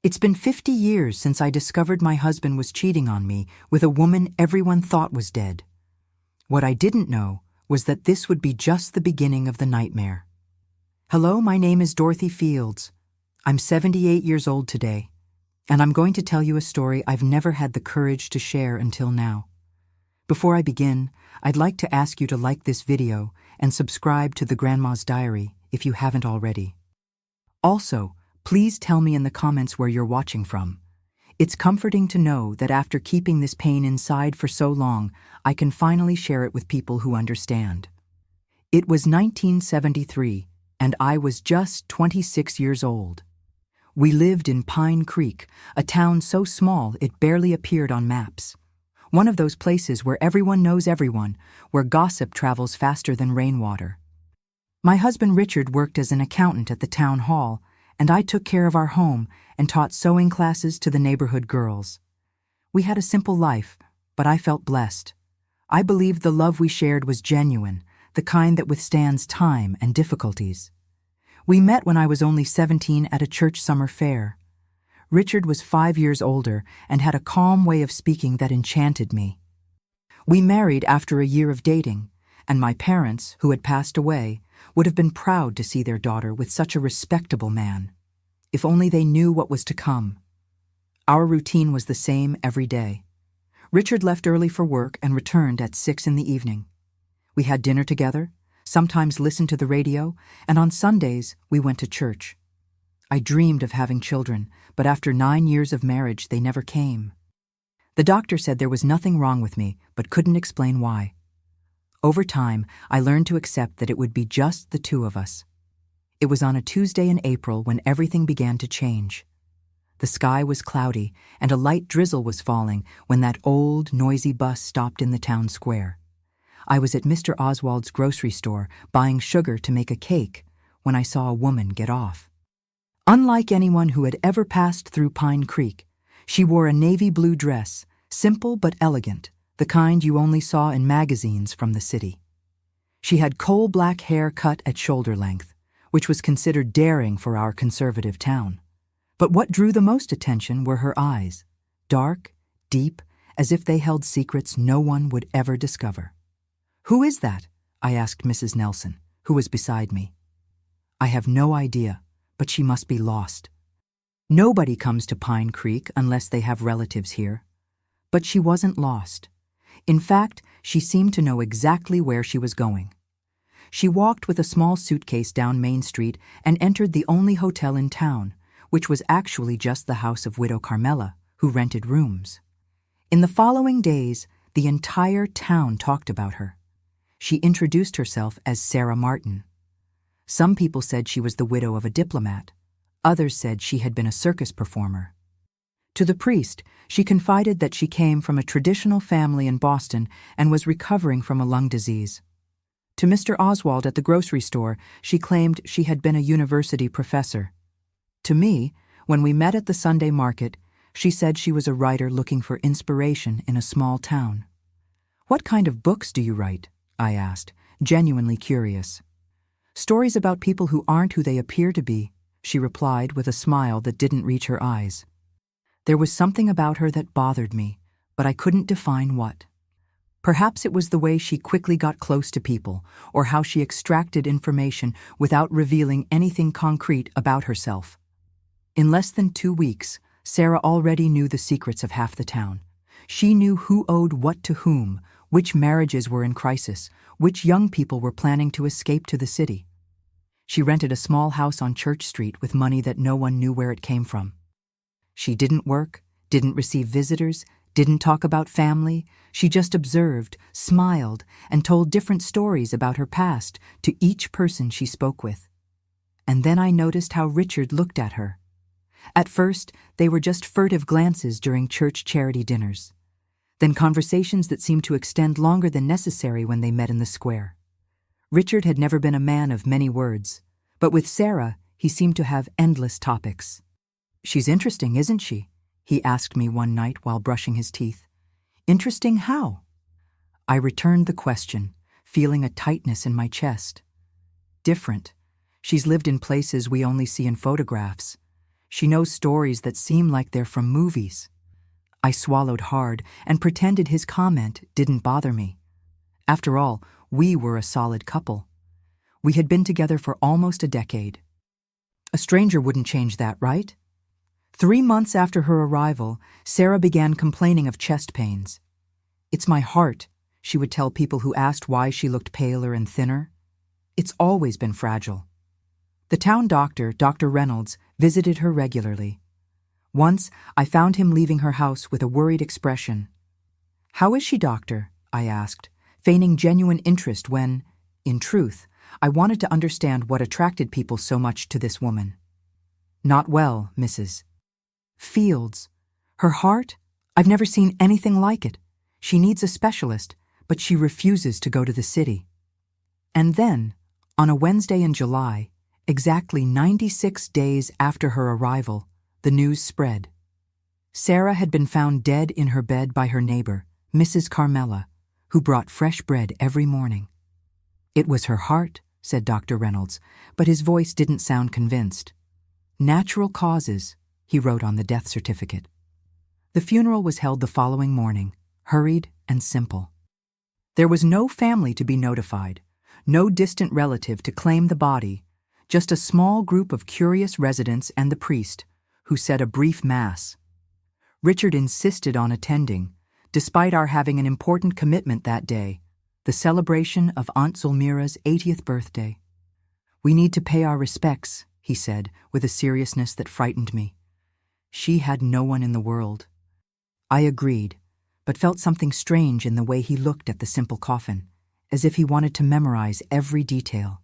It's been 50 years since I discovered my husband was cheating on me with a woman everyone thought was dead. What I didn't know was that this would be just the beginning of the nightmare. Hello, my name is Dorothy Fields. I'm 78 years old today, and I'm going to tell you a story I've never had the courage to share until now. Before I begin, I'd like to ask you to like this video and subscribe to the Grandma's Diary if you haven't already. Also, please tell me in the comments where you're watching from. It's comforting to know that after keeping this pain inside for so long, I can finally share it with people who understand. It was 1973, and I was just 26 years old. We lived in Pine Creek, a town so small it barely appeared on maps. One of those places where everyone knows everyone, where gossip travels faster than rainwater. My husband Richard worked as an accountant at the town hall, and I took care of our home and taught sewing classes to the neighborhood girls. We had a simple life, but I felt blessed. I believed the love we shared was genuine, the kind that withstands time and difficulties. We met when I was only 17 at a church summer fair. Richard was 5 years older and had a calm way of speaking that enchanted me. We married after a year of dating, and my parents, who had passed away, would have been proud to see their daughter with such a respectable man. If only they knew what was to come. Our routine was the same every day. Richard left early for work and returned at 6 in the evening. We had dinner together, sometimes listened to the radio, and on Sundays we went to church. I dreamed of having children, but after 9 years of marriage they never came. The doctor said there was nothing wrong with me, but couldn't explain why. Over time, I learned to accept that it would be just the two of us. It was on a Tuesday in April when everything began to change. The sky was cloudy, and a light drizzle was falling when that old, noisy bus stopped in the town square. I was at Mr. Oswald's grocery store buying sugar to make a cake when I saw a woman get off. Unlike anyone who had ever passed through Pine Creek, she wore a navy blue dress, simple but elegant, the kind you only saw in magazines from the city. She had coal-black hair cut at shoulder length, which was considered daring for our conservative town. But what drew the most attention were her eyes, dark, deep, as if they held secrets no one would ever discover. "Who is that?" I asked Mrs. Nelson, who was beside me. "I have no idea, but she must be lost. Nobody comes to Pine Creek unless they have relatives here." But she wasn't lost. In fact, she seemed to know exactly where she was going. She walked with a small suitcase down Main Street and entered the only hotel in town, which was actually just the house of Widow Carmela, who rented rooms. In the following days, the entire town talked about her. She introduced herself as Sarah Martin. Some people said she was the widow of a diplomat. Others said she had been a circus performer. To the priest, she confided that she came from a traditional family in Boston and was recovering from a lung disease. To Mr. Oswald at the grocery store, she claimed she had been a university professor. To me, when we met at the Sunday market, she said she was a writer looking for inspiration in a small town. "What kind of books do you write?" I asked, genuinely curious. "Stories about people who aren't who they appear to be," she replied with a smile that didn't reach her eyes. There was something about her that bothered me, but I couldn't define what. Perhaps it was the way she quickly got close to people, or how she extracted information without revealing anything concrete about herself. In less than 2 weeks, Sarah already knew the secrets of half the town. She knew who owed what to whom, which marriages were in crisis, which young people were planning to escape to the city. She rented a small house on Church Street with money that no one knew where it came from. She didn't work, didn't receive visitors, didn't talk about family. She just observed, smiled, and told different stories about her past to each person she spoke with. And then I noticed how Richard looked at her. At first, they were just furtive glances during church charity dinners. Then conversations that seemed to extend longer than necessary when they met in the square. Richard had never been a man of many words, but with Sarah, he seemed to have endless topics. "She's interesting, isn't she?" he asked me one night while brushing his teeth. "Interesting how?" I returned the question, feeling a tightness in my chest. "Different. She's lived in places we only see in photographs. She knows stories that seem like they're from movies. I swallowed hard and pretended his comment didn't bother me. After all, we were a solid couple. We had been together for almost a decade. A stranger wouldn't change that, right? 3 months after her arrival, Sarah began complaining of chest pains. "It's my heart," she would tell people who asked why she looked paler and thinner. "It's always been fragile." The town doctor, Dr. Reynolds, visited her regularly. Once, I found him leaving her house with a worried expression. "How is she, doctor?" I asked, feigning genuine interest when, in truth, I wanted to understand what attracted people so much to this woman. "Not well, Mrs. Fields. Her heart? I've never seen anything like it. She needs a specialist, but she refuses to go to the city." And then, on a Wednesday in July, exactly 96 days after her arrival, the news spread. Sarah had been found dead in her bed by her neighbor, Mrs. Carmela, who brought fresh bread every morning. "It was her heart," said Dr. Reynolds, but his voice didn't sound convinced. "Natural causes," he wrote on the death certificate. The funeral was held the following morning, hurried and simple. There was no family to be notified, no distant relative to claim the body, just a small group of curious residents and the priest, who said a brief mass. Richard insisted on attending, despite our having an important commitment that day, the celebration of Aunt Zulmira's 80th birthday. "We need to pay our respects," he said, with a seriousness that frightened me. She had no one in the world. I agreed, but felt something strange in the way he looked at the simple coffin, as if he wanted to memorize every detail.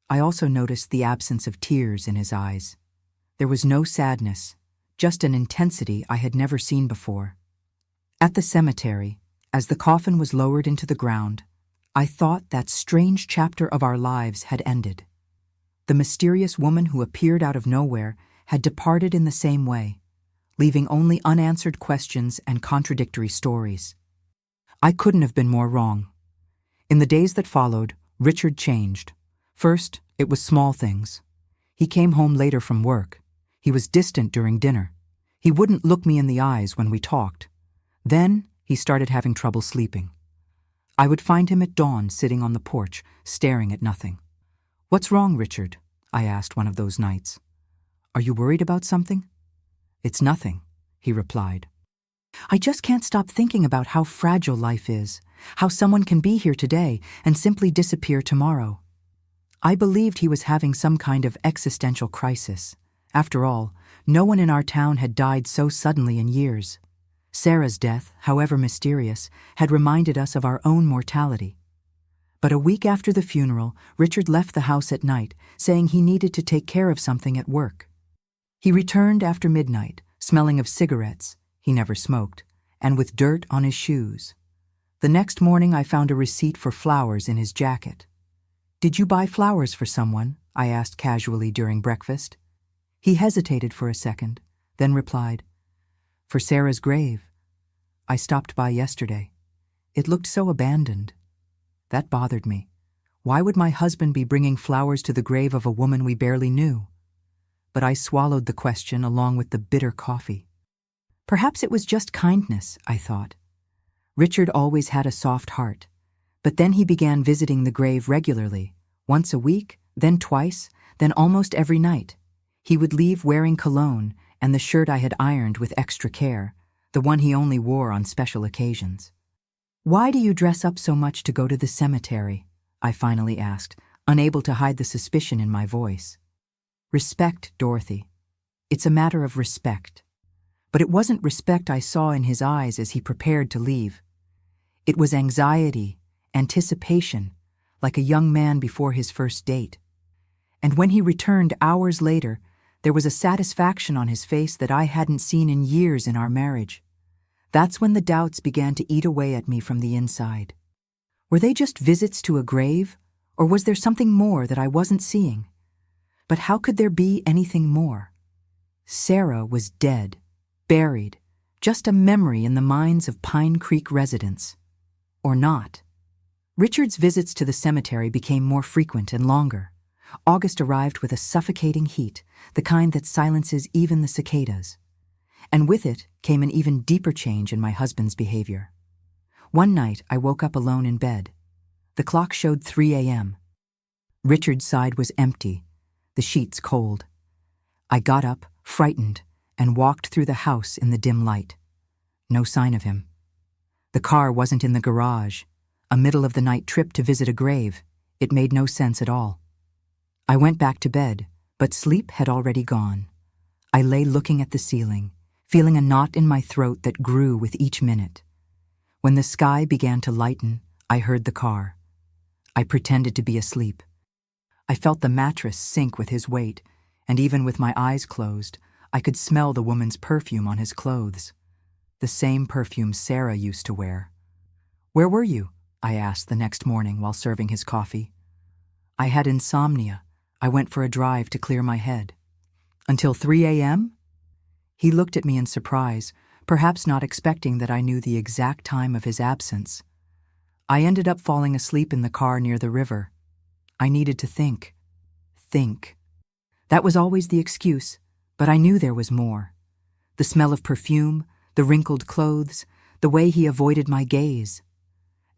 I also noticed the absence of tears in his eyes. There was no sadness, just an intensity I had never seen before. At the cemetery, as the coffin was lowered into the ground, I thought that strange chapter of our lives had ended. The mysterious woman who appeared out of nowhere had departed in the same way, leaving only unanswered questions and contradictory stories. I couldn't have been more wrong. In the days that followed, Richard changed. First, it was small things. He came home later from work. He was distant during dinner. He wouldn't look me in the eyes when we talked. Then, he started having trouble sleeping. I would find him at dawn sitting on the porch, staring at nothing. "What's wrong, Richard?" I asked one of those nights. "Are you worried about something?" "It's nothing," he replied. "I just can't stop thinking about how fragile life is, how someone can be here today and simply disappear tomorrow." I believed he was having some kind of existential crisis. After all, no one in our town had died so suddenly in years. Sarah's death, however mysterious, had reminded us of our own mortality. But a week after the funeral, Richard left the house at night, saying he needed to take care of something at work. He returned after midnight, smelling of cigarettes — he never smoked — and with dirt on his shoes. The next morning I found a receipt for flowers in his jacket. "Did you buy flowers for someone?" I asked casually during breakfast. He hesitated for a second, then replied, "For Sarah's grave. I stopped by yesterday. It looked so abandoned." That bothered me. Why would my husband be bringing flowers to the grave of a woman we barely knew? But I swallowed the question along with the bitter coffee. Perhaps it was just kindness, I thought. Richard always had a soft heart. But then he began visiting the grave regularly, once a week, then twice, then almost every night. He would leave wearing cologne and the shirt I had ironed with extra care, the one he only wore on special occasions. "Why do you dress up so much to go to the cemetery?" I finally asked, unable to hide the suspicion in my voice. "Respect, Dorothy. It's a matter of respect." But it wasn't respect I saw in his eyes as he prepared to leave. It was anxiety, anticipation, like a young man before his first date. And when he returned hours later, there was a satisfaction on his face that I hadn't seen in years in our marriage. That's when the doubts began to eat away at me from the inside. Were they just visits to a grave, or was there something more that I wasn't seeing? But how could there be anything more? Sarah was dead, buried, just a memory in the minds of Pine Creek residents. Or not. Richard's visits to the cemetery became more frequent and longer. August arrived with a suffocating heat, the kind that silences even the cicadas. And with it came an even deeper change in my husband's behavior. One night, I woke up alone in bed. The clock showed 3 a.m. Richard's side was empty, the sheets cold. I got up, frightened, and walked through the house in the dim light. No sign of him. The car wasn't in the garage. A middle-of-the-night trip to visit a grave. It made no sense at all. I went back to bed, but sleep had already gone. I lay looking at the ceiling, feeling a knot in my throat that grew with each minute. When the sky began to lighten, I heard the car. I pretended to be asleep. I felt the mattress sink with his weight, and even with my eyes closed, I could smell the woman's perfume on his clothes. The same perfume Sarah used to wear. "Where were you?" I asked the next morning while serving his coffee. "I had insomnia. I went for a drive to clear my head." "Until 3 a.m.? He looked at me in surprise, perhaps not expecting that I knew the exact time of his absence. I ended up falling asleep in the car near the river. I needed to think. Think. That was always the excuse, but I knew there was more. The smell of perfume, the wrinkled clothes, the way he avoided my gaze.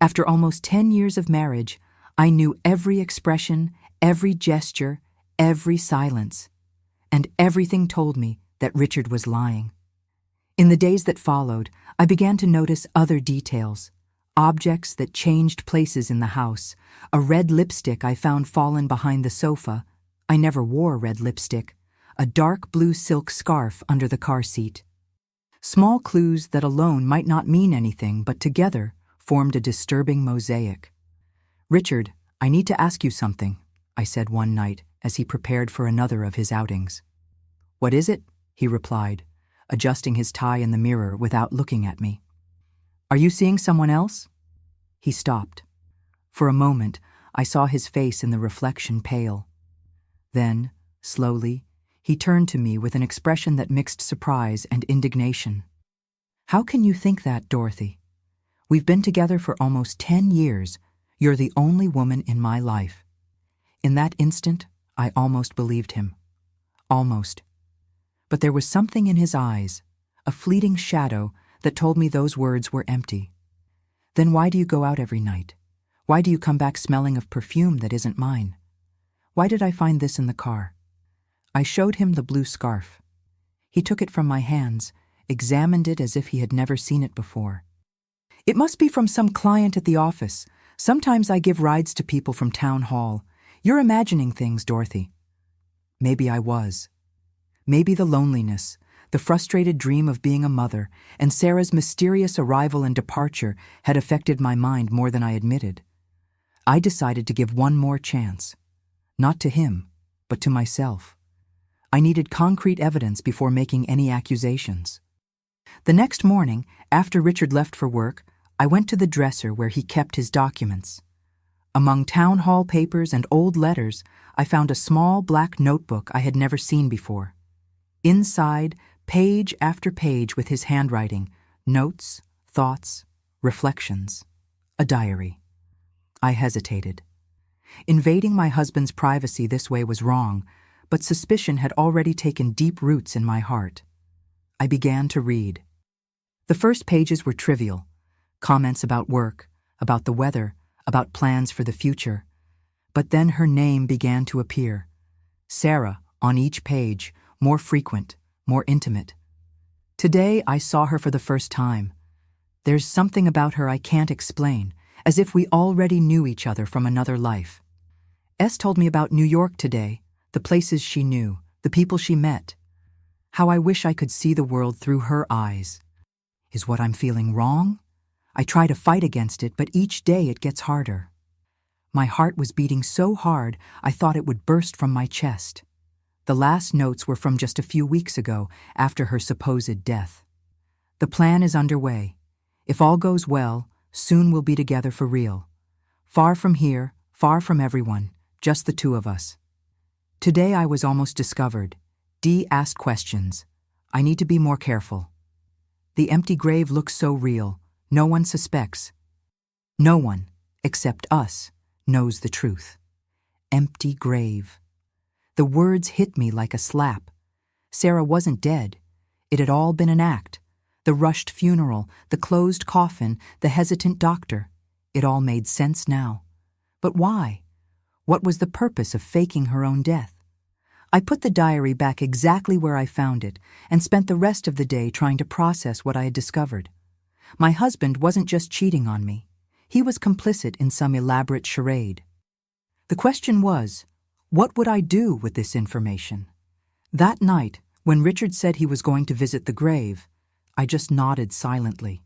After almost 10 years of marriage, I knew every expression, every gesture, every silence. And everything told me that Richard was lying. In the days that followed, I began to notice other details. Objects that changed places in the house. A red lipstick I found fallen behind the sofa. I never wore red lipstick. A dark blue silk scarf under the car seat. Small clues that alone might not mean anything, but together formed a disturbing mosaic. "Richard, I need to ask you something," I said one night as he prepared for another of his outings. "What is it?" he replied, adjusting his tie in the mirror without looking at me. "Are you seeing someone else?" He stopped. For a moment, I saw his face in the reflection pale. Then, slowly, he turned to me with an expression that mixed surprise and indignation. "How can you think that, Dorothy? We've been together for almost 10 years. You're the only woman in my life." In that instant, I almost believed him. Almost. But there was something in his eyes, a fleeting shadow, that told me those words were empty. "Then why do you go out every night? Why do you come back smelling of perfume that isn't mine? Why did I find this in the car?" I showed him the blue scarf. He took it from my hands, examined it as if he had never seen it before. "It must be from some client at the office. Sometimes I give rides to people from town hall. You're imagining things, Dorothy." Maybe I was. Maybe the loneliness, the frustrated dream of being a mother, and Sarah's mysterious arrival and departure had affected my mind more than I admitted. I decided to give one more chance. Not to him, but to myself. I needed concrete evidence before making any accusations. The next morning, after Richard left for work, I went to the dresser where he kept his documents. Among town hall papers and old letters, I found a small black notebook I had never seen before. Inside, page after page with his handwriting, notes, thoughts, reflections, a diary. I hesitated. Invading my husband's privacy this way was wrong, but suspicion had already taken deep roots in my heart. I began to read. The first pages were trivial. Comments about work, about the weather, about plans for the future. But then her name began to appear. Sarah, on each page, more frequent, more intimate. Today I saw her for the first time. There's something about her I can't explain, as if we already knew each other from another life. S told me about New York today, the places she knew, the people she met. How I wish I could see the world through her eyes. Is what I'm feeling wrong? I try to fight against it, but each day it gets harder. My heart was beating so hard I thought it would burst from my chest. The last notes were from just a few weeks ago, after her supposed death. The plan is underway. If all goes well, soon we'll be together for real. Far from here, far from everyone, just the two of us. Today I was almost discovered. D asked questions. I need to be more careful. The empty grave looks so real. No one suspects. No one, except us, knows the truth. Empty grave. The words hit me like a slap. Sarah wasn't dead. It had all been an act. The rushed funeral, the closed coffin, the hesitant doctor. It all made sense now. But why? What was the purpose of faking her own death? I put the diary back exactly where I found it and spent the rest of the day trying to process what I had discovered. My husband wasn't just cheating on me. He was complicit in some elaborate charade. The question was, what would I do with this information? That night, when Richard said he was going to visit the grave, I just nodded silently.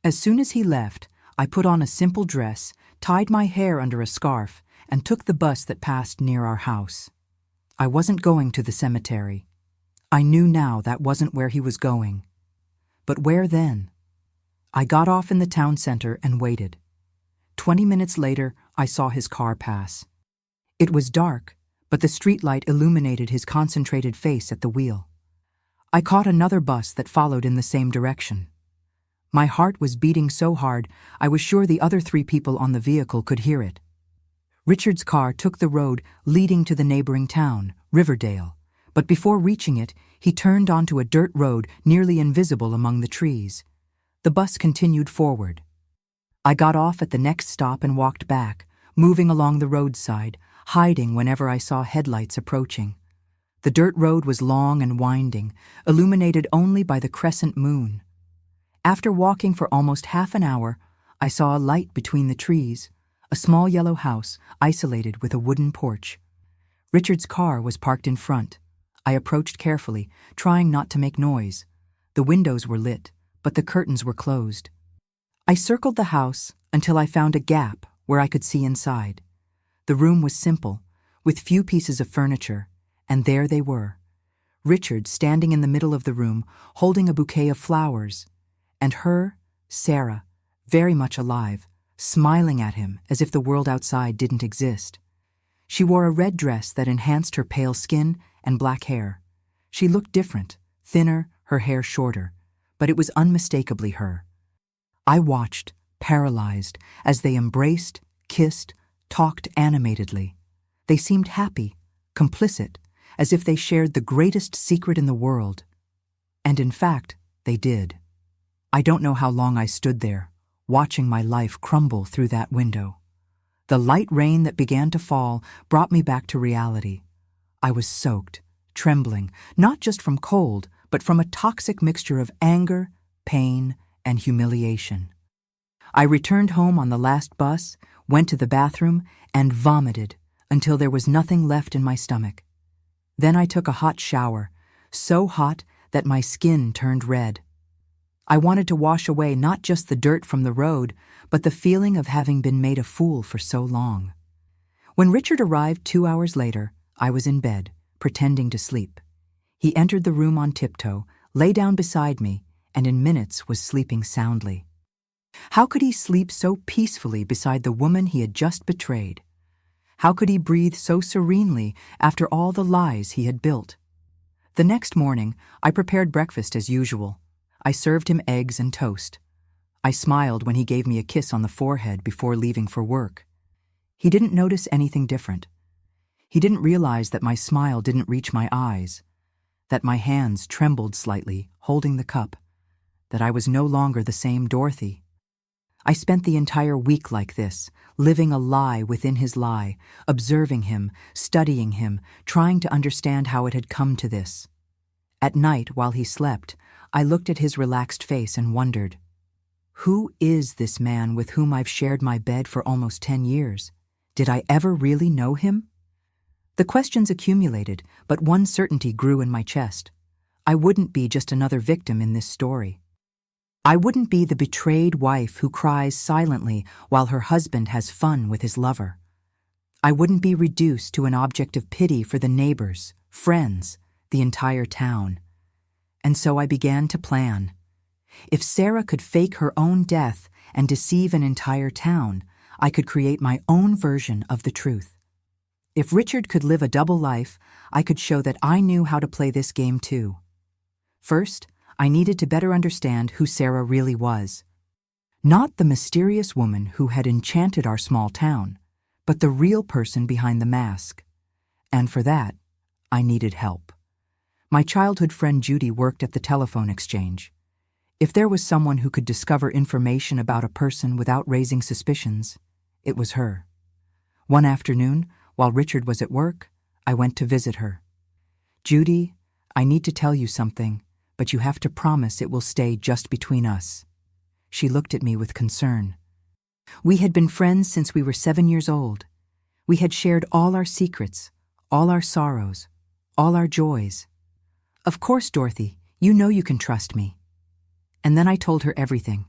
As soon as he left, I put on a simple dress, tied my hair under a scarf, and took the bus that passed near our house. I wasn't going to the cemetery. I knew now that wasn't where he was going. But where then? I got off in the town center and waited. 20 minutes later, I saw his car pass. It was dark, but the streetlight illuminated his concentrated face at the wheel. I caught another bus that followed in the same direction. My heart was beating so hard, I was sure the other 3 people on the vehicle could hear it. Richard's car took the road leading to the neighboring town, Riverdale, but before reaching it, he turned onto a dirt road nearly invisible among the trees. The bus continued forward. I got off at the next stop and walked back, moving along the roadside, hiding whenever I saw headlights approaching. The dirt road was long and winding, illuminated only by the crescent moon. After walking for almost half an hour, I saw a light between the trees, a small yellow house isolated with a wooden porch. Richard's car was parked in front. I approached carefully, trying not to make noise. The windows were lit, but the curtains were closed. I circled the house until I found a gap where I could see inside. The room was simple, with few pieces of furniture, and there they were. Richard standing in the middle of the room, holding a bouquet of flowers, and her, Sarah, very much alive, smiling at him as if the world outside didn't exist. She wore a red dress that enhanced her pale skin and black hair. She looked different, thinner, her hair shorter, but it was unmistakably her. I watched, paralyzed, as they embraced, kissed, talked animatedly. They seemed happy, complicit, as if they shared the greatest secret in the world. And in fact, they did. I don't know how long I stood there, watching my life crumble through that window. The light rain that began to fall brought me back to reality. I was soaked, trembling, not just from cold, but from a toxic mixture of anger, pain, and humiliation. I returned home on the last bus, went to the bathroom, and vomited until there was nothing left in my stomach. Then I took a hot shower, so hot that my skin turned red. I wanted to wash away not just the dirt from the road, but the feeling of having been made a fool for so long. When Richard arrived 2 hours later, I was in bed, pretending to sleep. He entered the room on tiptoe, lay down beside me, and in minutes was sleeping soundly. How could he sleep so peacefully beside the woman he had just betrayed? How could he breathe so serenely after all the lies he had built? The next morning, I prepared breakfast as usual. I served him eggs and toast. I smiled when he gave me a kiss on the forehead before leaving for work. He didn't notice anything different. He didn't realize that my smile didn't reach my eyes, that my hands trembled slightly, holding the cup, that I was no longer the same Dorothy. I spent the entire week like this, living a lie within his lie, observing him, studying him, trying to understand how it had come to this. At night, while he slept, I looked at his relaxed face and wondered, who is this man with whom I've shared my bed for almost 10 years? Did I ever really know him? The questions accumulated, but one certainty grew in my chest. I wouldn't be just another victim in this story. I wouldn't be the betrayed wife who cries silently while her husband has fun with his lover. I wouldn't be reduced to an object of pity for the neighbors, friends, the entire town. And so I began to plan. If Sarah could fake her own death and deceive an entire town, I could create my own version of the truth. If Richard could live a double life, I could show that I knew how to play this game too. First, I needed to better understand who Sarah really was. Not the mysterious woman who had enchanted our small town, but the real person behind the mask. And for that, I needed help. My childhood friend Judy worked at the telephone exchange. If there was someone who could discover information about a person without raising suspicions, it was her. One afternoon, while Richard was at work, I went to visit her. "Judy, I need to tell you something, but you have to promise it will stay just between us." She looked at me with concern. We had been friends since we were 7 years old. We had shared all our secrets, all our sorrows, all our joys. "Of course, Dorothy, you know you can trust me." And then I told her everything.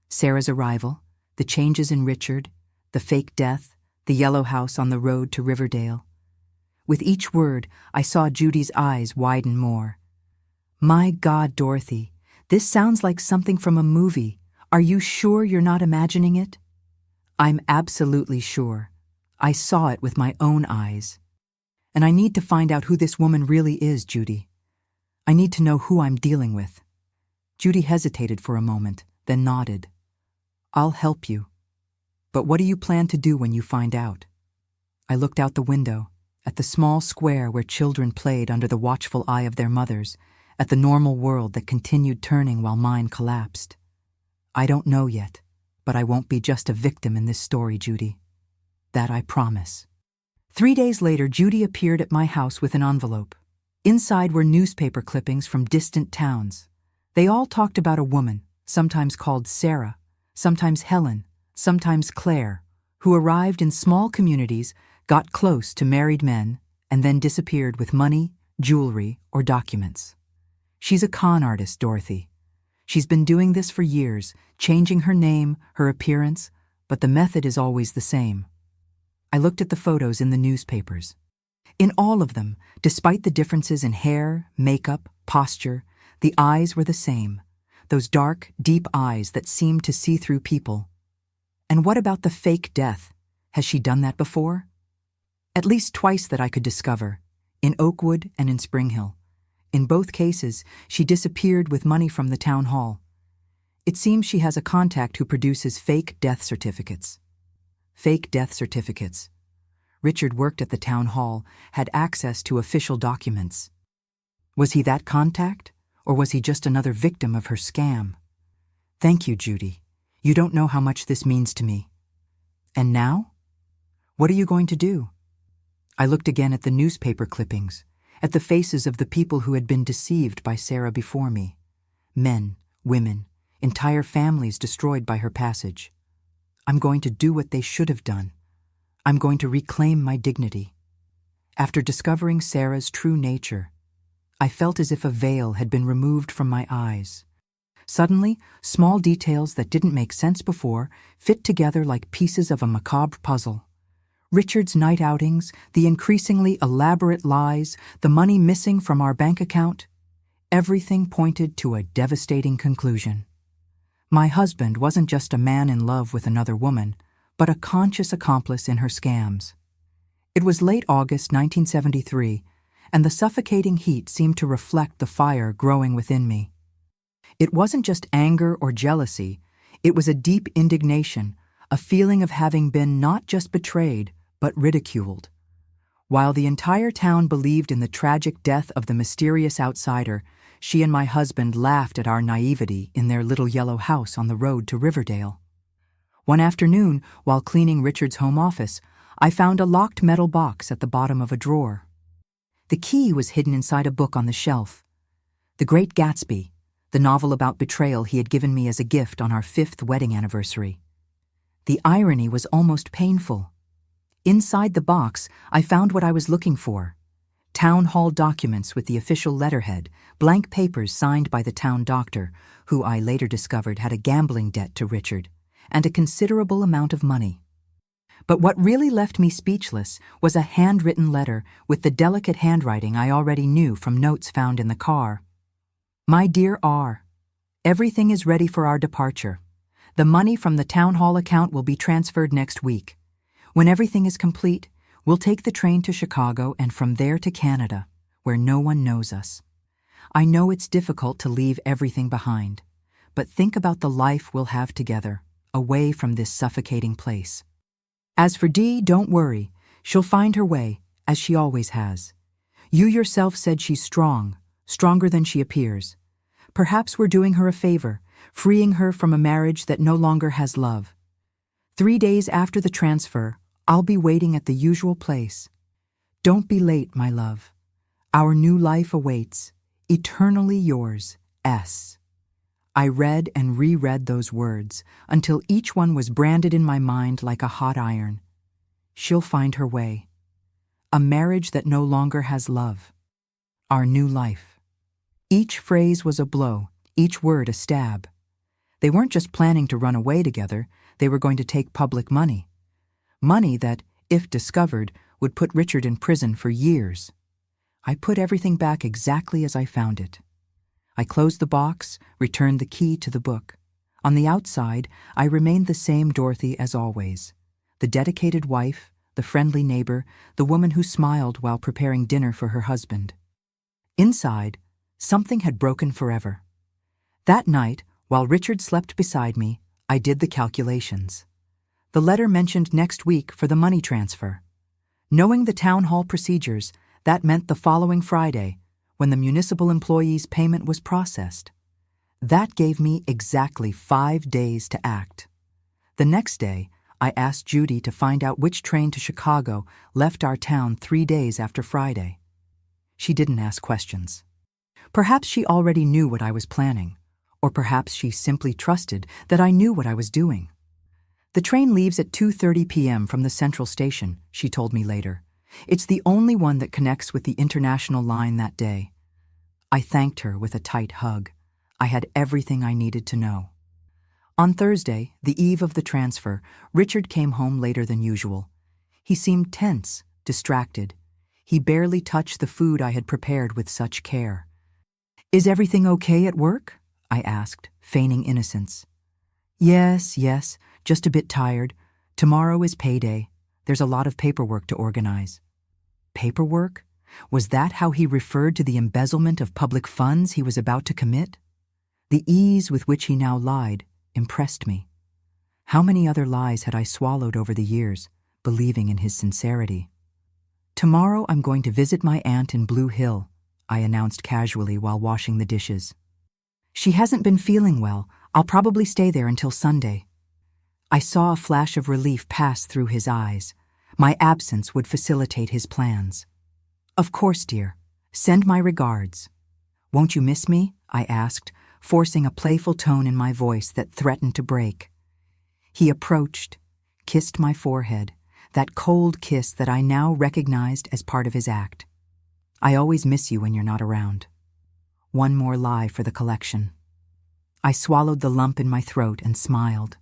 Sarah's arrival, the changes in Richard, the fake death, the yellow house on the road to Riverdale. With each word, I saw Judy's eyes widen more. "My God, Dorothy, this sounds like something from a movie. Are you sure you're not imagining it?" "I'm absolutely sure. I saw it with my own eyes. And I need to find out who this woman really is, Judy. I need to know who I'm dealing with." Judy hesitated for a moment, then nodded. "I'll help you. But what do you plan to do when you find out?" I looked out the window, at the small square where children played under the watchful eye of their mothers, at the normal world that continued turning while mine collapsed. "I don't know yet, but I won't be just a victim in this story, Judy. That I promise." 3 days later, Judy appeared at my house with an envelope. Inside were newspaper clippings from distant towns. They all talked about a woman, sometimes called Sarah, sometimes Helen, sometimes Claire, who arrived in small communities, got close to married men, and then disappeared with money, jewelry, or documents. "She's a con artist, Dorothy. She's been doing this for years, changing her name, her appearance, but the method is always the same." I looked at the photos in the newspapers. In all of them, despite the differences in hair, makeup, posture, the eyes were the same, those dark, deep eyes that seemed to see through people. And what about the fake death? Has she done that before? At least twice that I could discover, in Oakwood and in Spring Hill. In both cases, she disappeared with money from the town hall. It seems she has a contact who produces fake death certificates. Fake death certificates. Richard worked at the town hall, had access to official documents. Was he that contact, or was he just another victim of her scam? Thank you, Judy. You don't know how much this means to me. And now? What are you going to do? I looked again at the newspaper clippings, at the faces of the people who had been deceived by Sarah before me. Men, women, entire families destroyed by her passage. I'm going to do what they should have done. I'm going to reclaim my dignity. After discovering Sarah's true nature, I felt as if a veil had been removed from my eyes. Suddenly, small details that didn't make sense before fit together like pieces of a macabre puzzle. Richard's night outings, the increasingly elaborate lies, the money missing from our bank account, everything pointed to a devastating conclusion. My husband wasn't just a man in love with another woman, but a conscious accomplice in her scams. It was late August 1973, and the suffocating heat seemed to reflect the fire growing within me. It wasn't just anger or jealousy, it was a deep indignation, a feeling of having been not just betrayed, but ridiculed. While the entire town believed in the tragic death of the mysterious outsider, she and my husband laughed at our naivety in their little yellow house on the road to Riverdale. One afternoon, while cleaning Richard's home office, I found a locked metal box at the bottom of a drawer. The key was hidden inside a book on the shelf. The Great Gatsby, the novel about betrayal he had given me as a gift on our 5th wedding anniversary. The irony was almost painful. Inside the box, I found what I was looking for. Town hall documents with the official letterhead, blank papers signed by the town doctor, who I later discovered had a gambling debt to Richard, and a considerable amount of money. But what really left me speechless was a handwritten letter with the delicate handwriting I already knew from notes found in the car. "My dear R, everything is ready for our departure. The money from the town hall account will be transferred next week. When everything is complete, we'll take the train to Chicago and from there to Canada, where no one knows us. I know it's difficult to leave everything behind, but think about the life we'll have together, away from this suffocating place. As for Dee, don't worry. She'll find her way, as she always has. You yourself said she's strong, stronger than she appears. Perhaps we're doing her a favor, freeing her from a marriage that no longer has love. 3 days after the transfer, I'll be waiting at the usual place. Don't be late, my love. Our new life awaits. Eternally yours, S. I read and reread those words until each one was branded in my mind like a hot iron. She'll find her way. A marriage that no longer has love. Our new life. Each phrase was a blow, each word a stab. They weren't just planning to run away together, they were going to take public money. Money that, if discovered, would put Richard in prison for years. I put everything back exactly as I found it. I closed the box, returned the key to the book. On the outside, I remained the same Dorothy as always. The dedicated wife, the friendly neighbor, the woman who smiled while preparing dinner for her husband. Inside, something had broken forever. That night, while Richard slept beside me, I did the calculations. The letter mentioned next week for the money transfer. Knowing the town hall procedures, that meant the following Friday, when the municipal employee's payment was processed. That gave me exactly 5 days to act. The next day, I asked Judy to find out which train to Chicago left our town 3 days after Friday. She didn't ask questions. Perhaps she already knew what I was planning, or perhaps she simply trusted that I knew what I was doing. The train leaves at 2:30 p.m. from the Central Station, she told me later. It's the only one that connects with the international line that day. I thanked her with a tight hug. I had everything I needed to know. On Thursday, the eve of the transfer, Richard came home later than usual. He seemed tense, distracted. He barely touched the food I had prepared with such care. "Is everything okay at work?" I asked, feigning innocence. Yes, just a bit tired. Tomorrow is payday. There's a lot of paperwork to organize." Paperwork? Was that how he referred to the embezzlement of public funds he was about to commit? The ease with which he now lied impressed me. How many other lies had I swallowed over the years, believing in his sincerity? "Tomorrow I'm going to visit my aunt in Blue Hill," I announced casually while washing the dishes. "She hasn't been feeling well. I'll probably stay there until Sunday." I saw a flash of relief pass through his eyes. My absence would facilitate his plans. "Of course, dear. Send my regards." "Won't you miss me?" I asked, forcing a playful tone in my voice that threatened to break. He approached, kissed my forehead, that cold kiss that I now recognized as part of his act. "I always miss you when you're not around." One more lie for the collection. I swallowed the lump in my throat and smiled.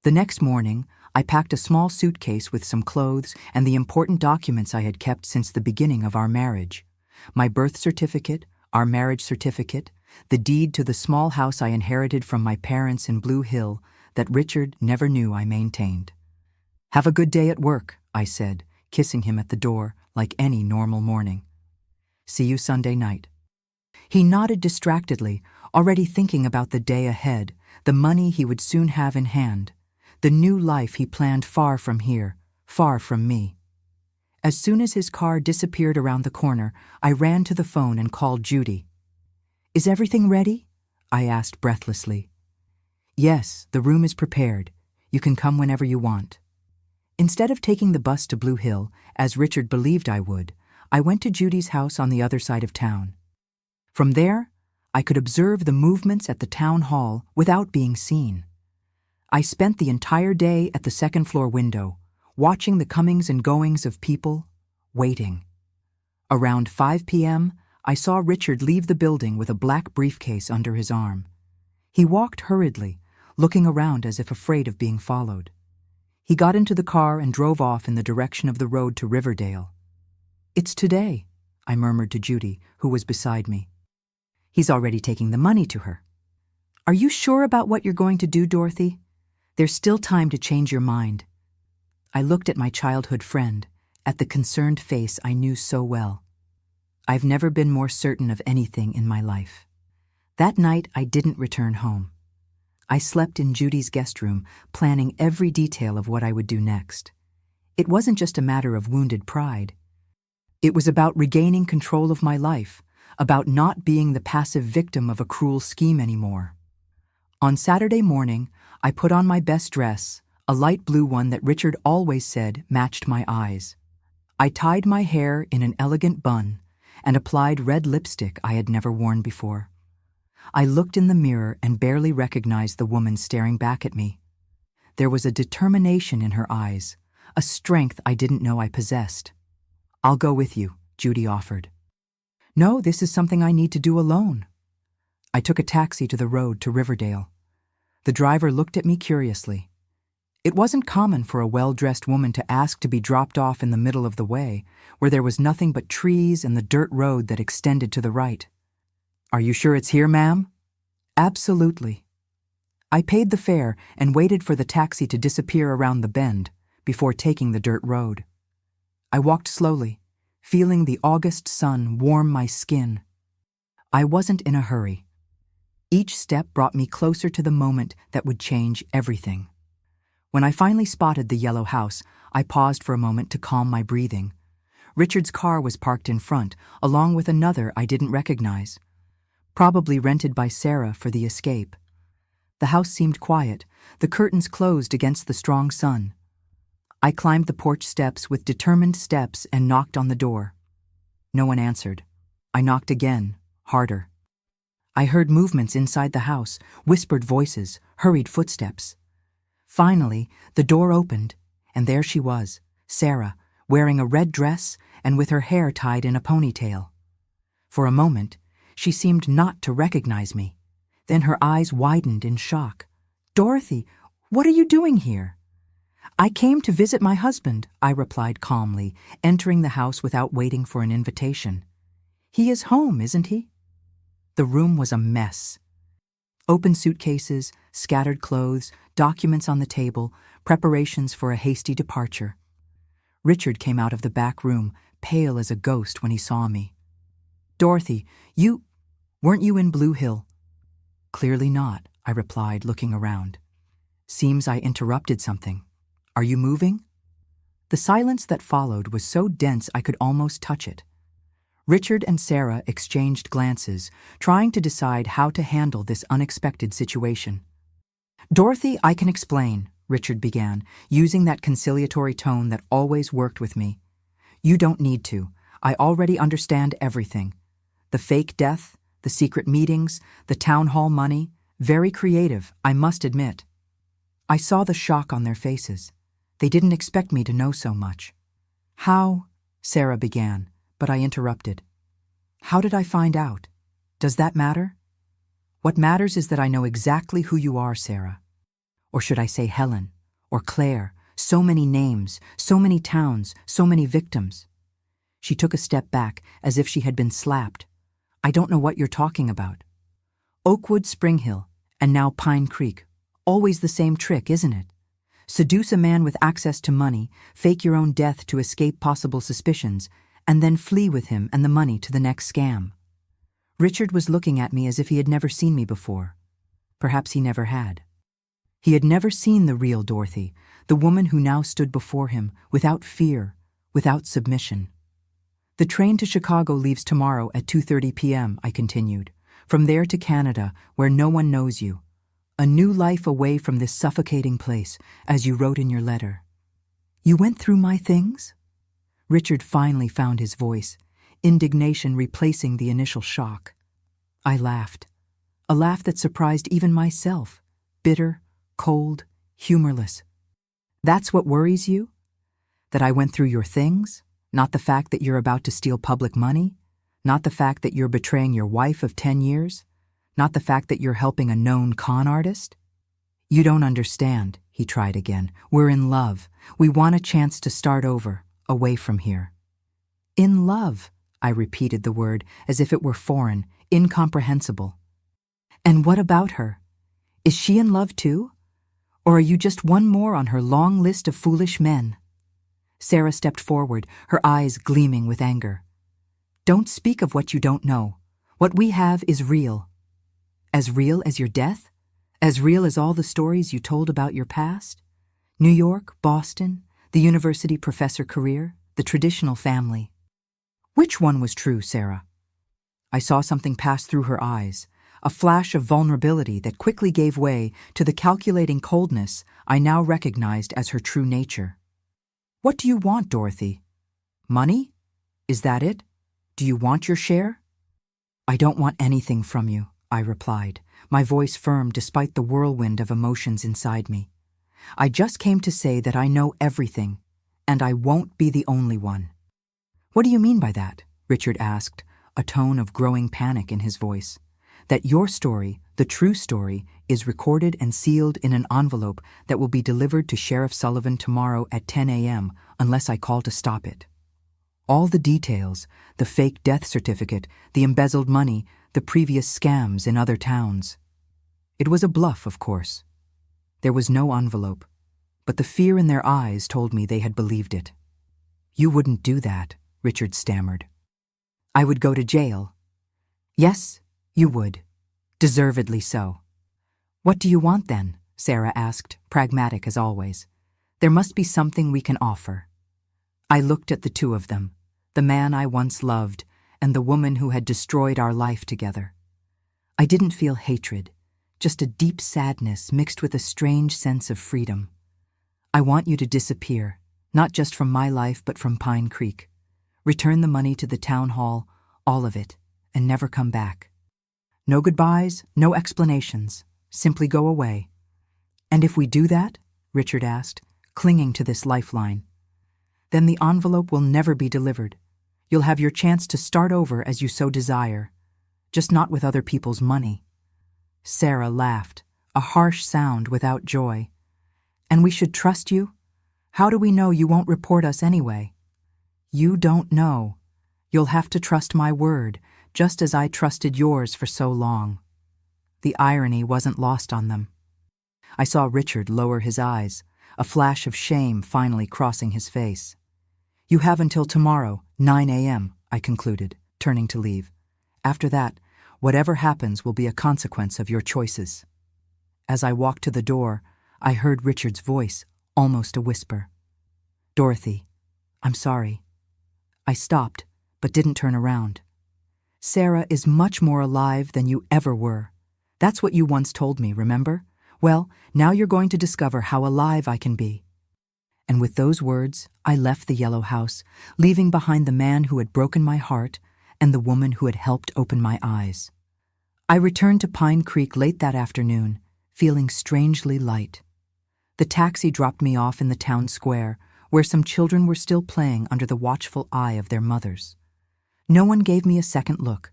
The next morning, I packed a small suitcase with some clothes and the important documents I had kept since the beginning of our marriage. My birth certificate, our marriage certificate, the deed to the small house I inherited from my parents in Blue Hill that Richard never knew I maintained. "Have a good day at work," I said, kissing him at the door like any normal morning. "See you Sunday night." He nodded distractedly, already thinking about the day ahead, the money he would soon have in hand, the new life he planned far from here, far from me. As soon as his car disappeared around the corner, I ran to the phone and called Judy. "Is everything ready?" I asked breathlessly. "Yes, the room is prepared. You can come whenever you want." Instead of taking the bus to Blue Hill, as Richard believed I would, I went to Judy's house on the other side of town. From there, I could observe the movements at the town hall without being seen. I spent the entire day at the second-floor window, watching the comings and goings of people, waiting. Around 5 p.m., I saw Richard leave the building with a black briefcase under his arm. He walked hurriedly, looking around as if afraid of being followed. He got into the car and drove off in the direction of the road to Riverdale. "It's today," I murmured to Judy, who was beside me. "He's already taking the money to her." "Are you sure about what you're going to do, Dorothy? There's still time to change your mind." I looked at my childhood friend, at the concerned face I knew so well. I've never been more certain of anything in my life. That night, I didn't return home. I slept in Judy's guest room, planning every detail of what I would do next. It wasn't just a matter of wounded pride. It was about regaining control of my life, about not being the passive victim of a cruel scheme anymore. On Saturday morning, I put on my best dress, a light blue one that Richard always said matched my eyes. I tied my hair in an elegant bun and applied red lipstick I had never worn before. I looked in the mirror and barely recognized the woman staring back at me. There was a determination in her eyes, a strength I didn't know I possessed. "I'll go with you," Judy offered. "No, this is something I need to do alone." I took a taxi to the road to Riverdale. The driver looked at me curiously. It wasn't common for a well-dressed woman to ask to be dropped off in the middle of the way, where there was nothing but trees and the dirt road that extended to the right. "Are you sure it's here, ma'am?" "Absolutely." I paid the fare and waited for the taxi to disappear around the bend before taking the dirt road. I walked slowly, feeling the August sun warm my skin. I wasn't in a hurry. Each step brought me closer to the moment that would change everything. When I finally spotted the yellow house, I paused for a moment to calm my breathing. Richard's car was parked in front, along with another I didn't recognize, probably rented by Sarah for the escape. The house seemed quiet, the curtains closed against the strong sun. I climbed the porch steps with determined steps and knocked on the door. No one answered. I knocked again, harder. I heard movements inside the house, whispered voices, hurried footsteps. Finally, the door opened, and there she was, Sarah, wearing a red dress and with her hair tied in a ponytail. For a moment, she seemed not to recognize me. Then her eyes widened in shock. "Dorothy, what are you doing here?" "I came to visit my husband," I replied calmly, entering the house without waiting for an invitation. "He is home, isn't he?" The room was a mess. Open suitcases, scattered clothes, documents on the table, preparations for a hasty departure. Richard came out of the back room, pale as a ghost when he saw me. "Dorothy, weren't you in Blue Hill?" "Clearly not," I replied, looking around. "Seems I interrupted something. Are you moving?" The silence that followed was so dense I could almost touch it. Richard and Sarah exchanged glances, trying to decide how to handle this unexpected situation. "Dorothy, I can explain," Richard began, using that conciliatory tone that always worked with me. "You don't need to. I already understand everything. The fake death, the secret meetings, the town hall money, very creative, I must admit." I saw the shock on their faces. They didn't expect me to know so much. "How?" Sarah began, but I interrupted. "How did I find out? Does that matter? What matters is that I know exactly who you are, Sarah. Or should I say Helen, or Claire, so many names, so many towns, so many victims." She took a step back, as if she had been slapped. "I don't know what you're talking about." "Oakwood, Spring Hill, and now Pine Creek. Always the same trick, isn't it? Seduce a man with access to money, fake your own death to escape possible suspicions, and then flee with him and the money to the next scam." Richard was looking at me as if he had never seen me before. Perhaps he never had. He had never seen the real Dorothy, the woman who now stood before him, without fear, without submission. "The train to Chicago leaves tomorrow at 2:30 p.m., I continued. "From there to Canada, where no one knows you. A new life away from this suffocating place, as you wrote in your letter." "You went through my things?" Richard finally found his voice, indignation replacing the initial shock. I laughed, a laugh that surprised even myself, bitter, cold, humorless. "That's what worries you? That I went through your things? Not the fact that you're about to steal public money? Not the fact that you're betraying your wife of 10 years? Not the fact that you're helping a known con artist?" "You don't understand," he tried again. "We're in love. We want a chance to start over, away from here." "In love," I repeated the word as if it were foreign, incomprehensible. "And what about her? Is she in love too? Or are you just one more on her long list of foolish men?" Sarah stepped forward, her eyes gleaming with anger. "Don't speak of what you don't know. What we have is real." "As real as your death? As real as all the stories you told about your past? New York, Boston, the university professor career, the traditional family." Which one was true, Sarah? I saw something pass through her eyes, a flash of vulnerability that quickly gave way to the calculating coldness I now recognized as her true nature. What do you want, Dorothy? Money? Is that it? Do you want your share? I don't want anything from you, I replied, my voice firm despite the whirlwind of emotions inside me. I just came to say that I know everything, and I won't be the only one. What do you mean by that? Richard asked, a tone of growing panic in his voice. That your story, the true story, is recorded and sealed in an envelope that will be delivered to Sheriff Sullivan tomorrow at 10 a.m. unless I call to stop it. All the details, the fake death certificate, the embezzled money, the previous scams in other towns. It was a bluff, of course. There was no envelope, but the fear in their eyes told me they had believed it. You wouldn't do that, Richard stammered. I would go to jail. Yes, you would. Deservedly so. What do you want then? Sarah asked, pragmatic as always. There must be something we can offer. I looked at the two of them, the man I once loved and the woman who had destroyed our life together. I didn't feel hatred, just a deep sadness mixed with a strange sense of freedom. I want you to disappear, not just from my life but from Pine Creek. Return the money to the town hall, all of it, and never come back. No goodbyes, no explanations, simply go away. And if we do that, Richard asked, clinging to this lifeline, then the envelope will never be delivered. You'll have your chance to start over as you so desire, just not with other people's money. Sarah laughed, a harsh sound without joy. And we should trust you? How do we know you won't report us anyway? You don't know. You'll have to trust my word, just as I trusted yours for so long. The irony wasn't lost on them. I saw Richard lower his eyes, a flash of shame finally crossing his face. You have until tomorrow, 9 a.m., I concluded, turning to leave. After that, whatever happens will be a consequence of your choices. As I walked to the door, I heard Richard's voice, almost a whisper. Dorothy, I'm sorry. I stopped, but didn't turn around. Sarah is much more alive than you ever were. That's what you once told me, remember? Well, now you're going to discover how alive I can be. And with those words, I left the yellow house, leaving behind the man who had broken my heart and the woman who had helped open my eyes. I returned to Pine Creek late that afternoon, feeling strangely light. The taxi dropped me off in the town square, where some children were still playing under the watchful eye of their mothers. No one gave me a second look.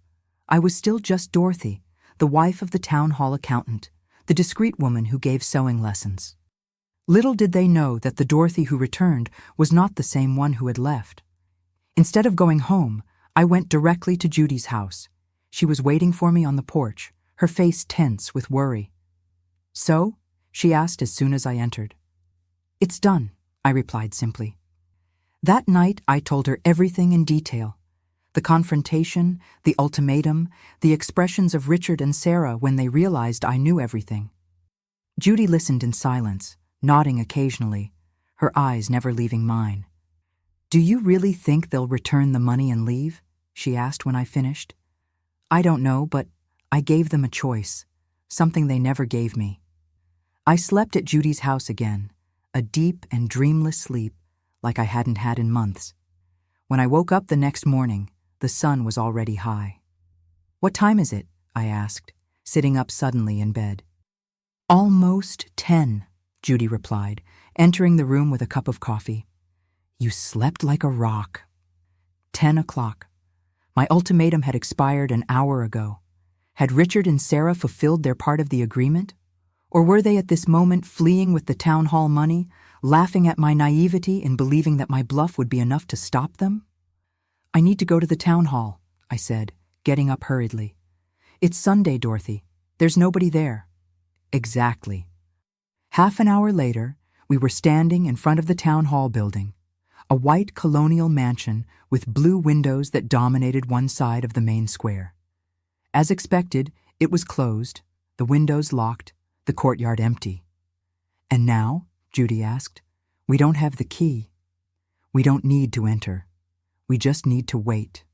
I was still just Dorothy, the wife of the town hall accountant, the discreet woman who gave sewing lessons. Little did they know that the Dorothy who returned was not the same one who had left. Instead of going home, I went directly to Judy's house. She was waiting for me on the porch, her face tense with worry. So? She asked as soon as I entered. It's done, I replied simply. That night I told her everything in detail. The confrontation, the ultimatum, the expressions of Richard and Sarah when they realized I knew everything. Judy listened in silence, nodding occasionally, her eyes never leaving mine. Do you really think they'll return the money and leave? She asked when I finished. I don't know, but I gave them a choice, something they never gave me. I slept at Judy's house again, a deep and dreamless sleep like I hadn't had in months. When I woke up the next morning, the sun was already high. What time is it? I asked, sitting up suddenly in bed. Almost 10, Judy replied, entering the room with a cup of coffee. You slept like a rock. 10 o'clock. My ultimatum had expired an hour ago. Had Richard and Sarah fulfilled their part of the agreement? Or were they at this moment fleeing with the town hall money, laughing at my naivety in believing that my bluff would be enough to stop them? I need to go to the town hall, I said, getting up hurriedly. It's Sunday, Dorothy. There's nobody there. Exactly. Half an hour later, we were standing in front of the town hall building, a white colonial mansion with blue windows that dominated one side of the main square. As expected, it was closed, the windows locked, the courtyard empty. And now, Judy asked, we don't have the key. We don't need to enter. We just need to wait.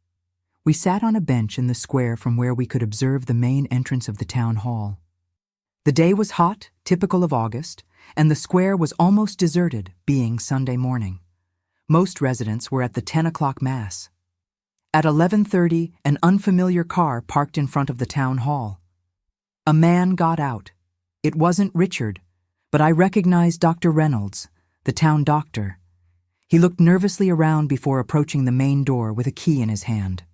We sat on a bench in the square from where we could observe the main entrance of the town hall. The day was hot, typical of August, and the square was almost deserted, being Sunday morning. Most residents were at the 10 o'clock mass. At 11:30, an unfamiliar car parked in front of the town hall. A man got out. It wasn't Richard, but I recognized Dr. Reynolds, the town doctor. He looked nervously around before approaching the main door with a key in his hand.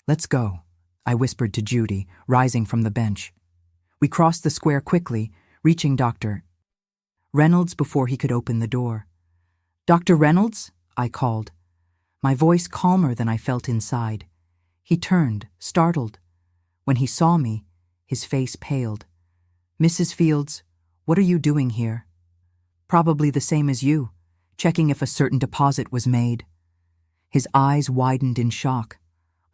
"Let's go," I whispered to Judy, rising from the bench. We crossed the square quickly, reaching Dr. Reynolds before he could open the door. "Dr. Reynolds?" I called, my voice calmer than I felt inside. He turned, startled. When he saw me, his face paled. "Mrs. Fields, what are you doing here?" "Probably the same as you, checking if a certain deposit was made." His eyes widened in shock.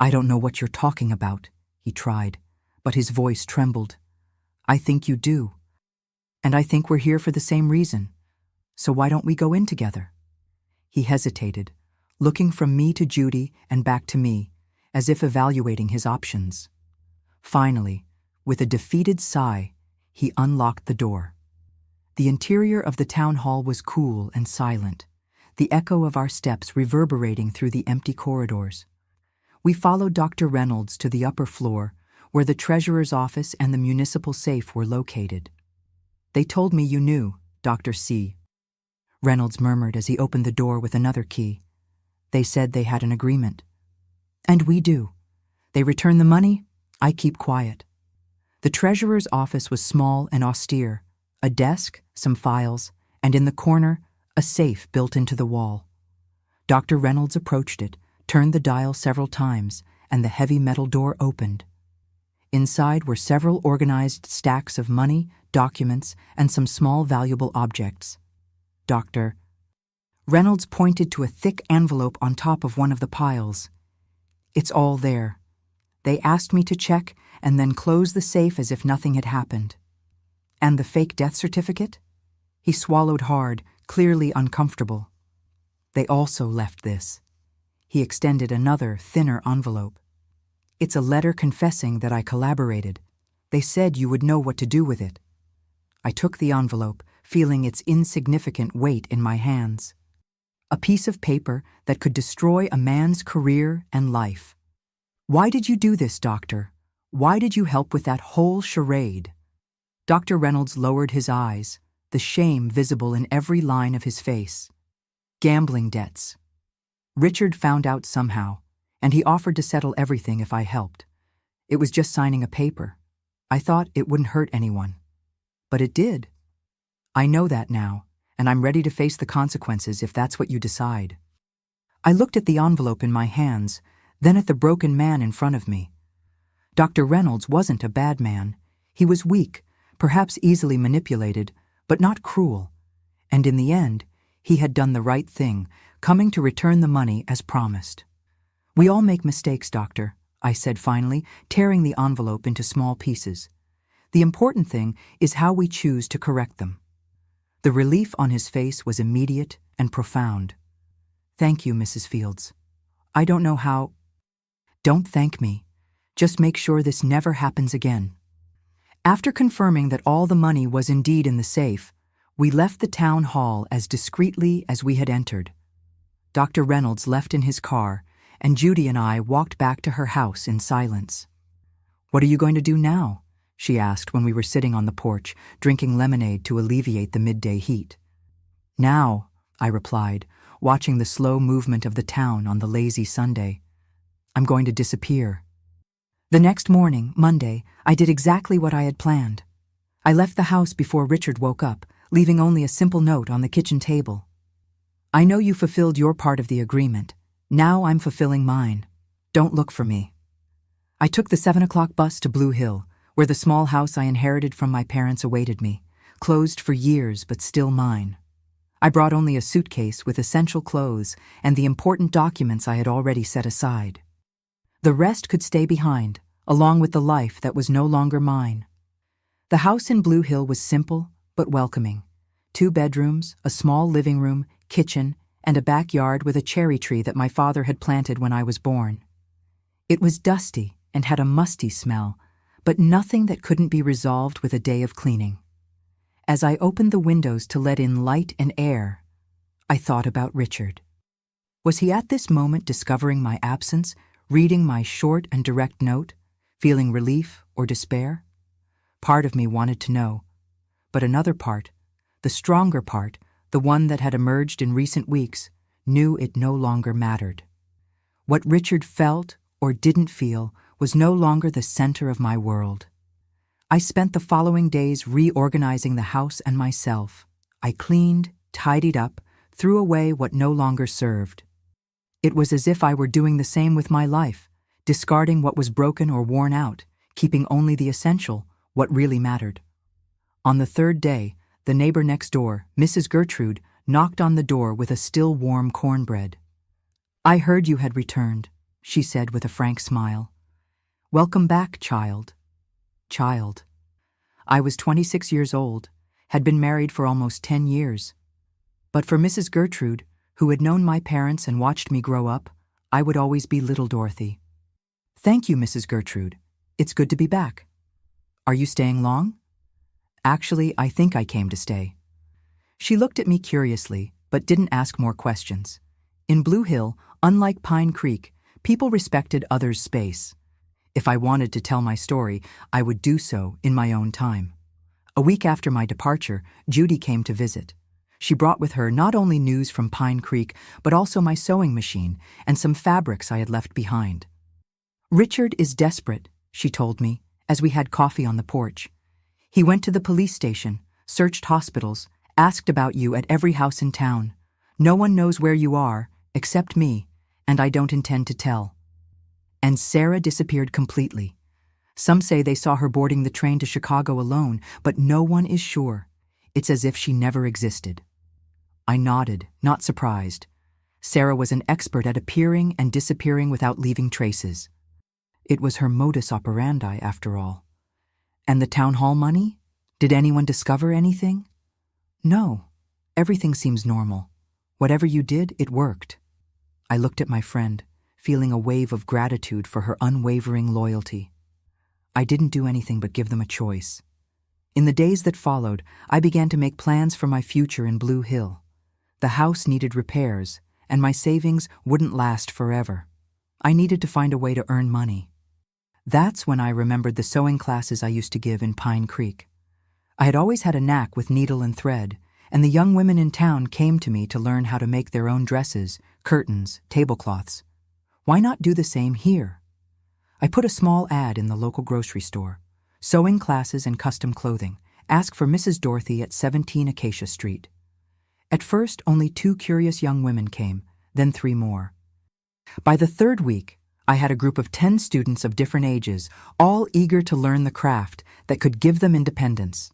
"I don't know what you're talking about," he tried, but his voice trembled. "I think you do. And I think we're here for the same reason. So why don't we go in together?" He hesitated, looking from me to Judy and back to me, as if evaluating his options. Finally, with a defeated sigh, he unlocked the door. The interior of the town hall was cool and silent, the echo of our steps reverberating through the empty corridors. We followed Dr. Reynolds to the upper floor, where the treasurer's office and the municipal safe were located. "They told me you knew, Dr. C." Reynolds murmured as he opened the door with another key. "They said they had an agreement." "And we do. They return the money, I keep quiet." The treasurer's office was small and austere, a desk, some files, and in the corner, a safe built into the wall. Dr. Reynolds approached it, turned the dial several times, and the heavy metal door opened. Inside were several organized stacks of money, documents, and some small valuable objects. Dr. Reynolds pointed to a thick envelope on top of one of the piles. "It's all there. They asked me to check and then close the safe as if nothing had happened." "And the fake death certificate?" He swallowed hard, clearly uncomfortable. "They also left this." He extended another, thinner envelope. "It's a letter confessing that I collaborated. They said you would know what to do with it." I took the envelope, feeling its insignificant weight in my hands. A piece of paper that could destroy a man's career and life. "Why did you do this, doctor? Why did you help with that whole charade?" Dr. Reynolds lowered his eyes, the shame visible in every line of his face. "Gambling debts. Richard found out somehow, and he offered to settle everything if I helped. It was just signing a paper. I thought it wouldn't hurt anyone. But it did. I know that now, and I'm ready to face the consequences if that's what you decide." I looked at the envelope in my hands, then at the broken man in front of me. Dr. Reynolds wasn't a bad man. He was weak, perhaps easily manipulated, but not cruel. And in the end, he had done the right thing, coming to return the money as promised. "We all make mistakes, doctor," I said finally, tearing the envelope into small pieces. "The important thing is how we choose to correct them." The relief on his face was immediate and profound. "Thank you, Mrs. Fields. I don't know how—" "Don't thank me. Just make sure this never happens again." After confirming that all the money was indeed in the safe, we left the town hall as discreetly as we had entered. Dr. Reynolds left in his car, and Judy and I walked back to her house in silence. "What are you going to do now?" she asked when we were sitting on the porch, drinking lemonade to alleviate the midday heat. "Now," I replied, watching the slow movement of the town on the lazy Sunday, "I'm going to disappear." The next morning, Monday, I did exactly what I had planned. I left the house before Richard woke up, leaving only a simple note on the kitchen table. "I know you fulfilled your part of the agreement. Now I'm fulfilling mine. Don't look for me." I took the 7 o'clock bus to Blue Hill, where the small house I inherited from my parents awaited me, closed for years but still mine. I brought only a suitcase with essential clothes and the important documents I had already set aside. The rest could stay behind, along with the life that was no longer mine. The house in Blue Hill was simple but welcoming. 2 bedrooms, a small living room, kitchen, and a backyard with a cherry tree that my father had planted when I was born. It was dusty and had a musty smell, but nothing that couldn't be resolved with a day of cleaning. As I opened the windows to let in light and air, I thought about Richard. Was he at this moment discovering my absence, reading my short and direct note, feeling relief or despair? Part of me wanted to know, but another part, the stronger part, the one that had emerged in recent weeks, knew it no longer mattered. What Richard felt or didn't feel was no longer the center of my world. I spent the following days reorganizing the house and myself. I cleaned, tidied up, threw away what no longer served. It was as if I were doing the same with my life, discarding what was broken or worn out, keeping only the essential, what really mattered. On the third day, the neighbor next door, Mrs. Gertrude, knocked on the door with a still warm cornbread. "I heard you had returned," she said with a frank smile. "Welcome back, child." Child. I was 26 years old, had been married for almost 10 years. But for Mrs. Gertrude, who had known my parents and watched me grow up, I would always be little Dorothy. "Thank you, Mrs. Gertrude. It's good to be back. Are you staying long?" "Actually, I think I came to stay." She looked at me curiously, but didn't ask more questions. In Blue Hill, unlike Pine Creek, people respected others' space. If I wanted to tell my story, I would do so in my own time. A week after my departure, Judy came to visit. She brought with her not only news from Pine Creek, but also my sewing machine and some fabrics I had left behind. "Richard is desperate," she told me, as we had coffee on the porch. "He went to the police station, searched hospitals, asked about you at every house in town. No one knows where you are, except me, and I don't intend to tell." And Sarah disappeared completely. Some say they saw her boarding the train to Chicago alone, but no one is sure. It's as if she never existed. I nodded, not surprised. Sarah was an expert at appearing and disappearing without leaving traces. It was her modus operandi, after all. And the town hall money? Did anyone discover anything? No. Everything seems normal. Whatever you did, it worked. I looked at my friend, feeling a wave of gratitude for her unwavering loyalty. I didn't do anything but give them a choice. In the days that followed, I began to make plans for my future in Blue Hill. The house needed repairs, and my savings wouldn't last forever. I needed to find a way to earn money. That's when I remembered the sewing classes I used to give in Pine Creek. I had always had a knack with needle and thread, and the young women in town came to me to learn how to make their own dresses, curtains, tablecloths. Why not do the same here? I put a small ad in the local grocery store. Sewing classes and custom clothing. Ask for Mrs. Dorothy at 17 Acacia Street. At first, only 2 curious young women came, then 3 more. By the 3rd week, I had a group of 10 students of different ages, all eager to learn the craft that could give them independence.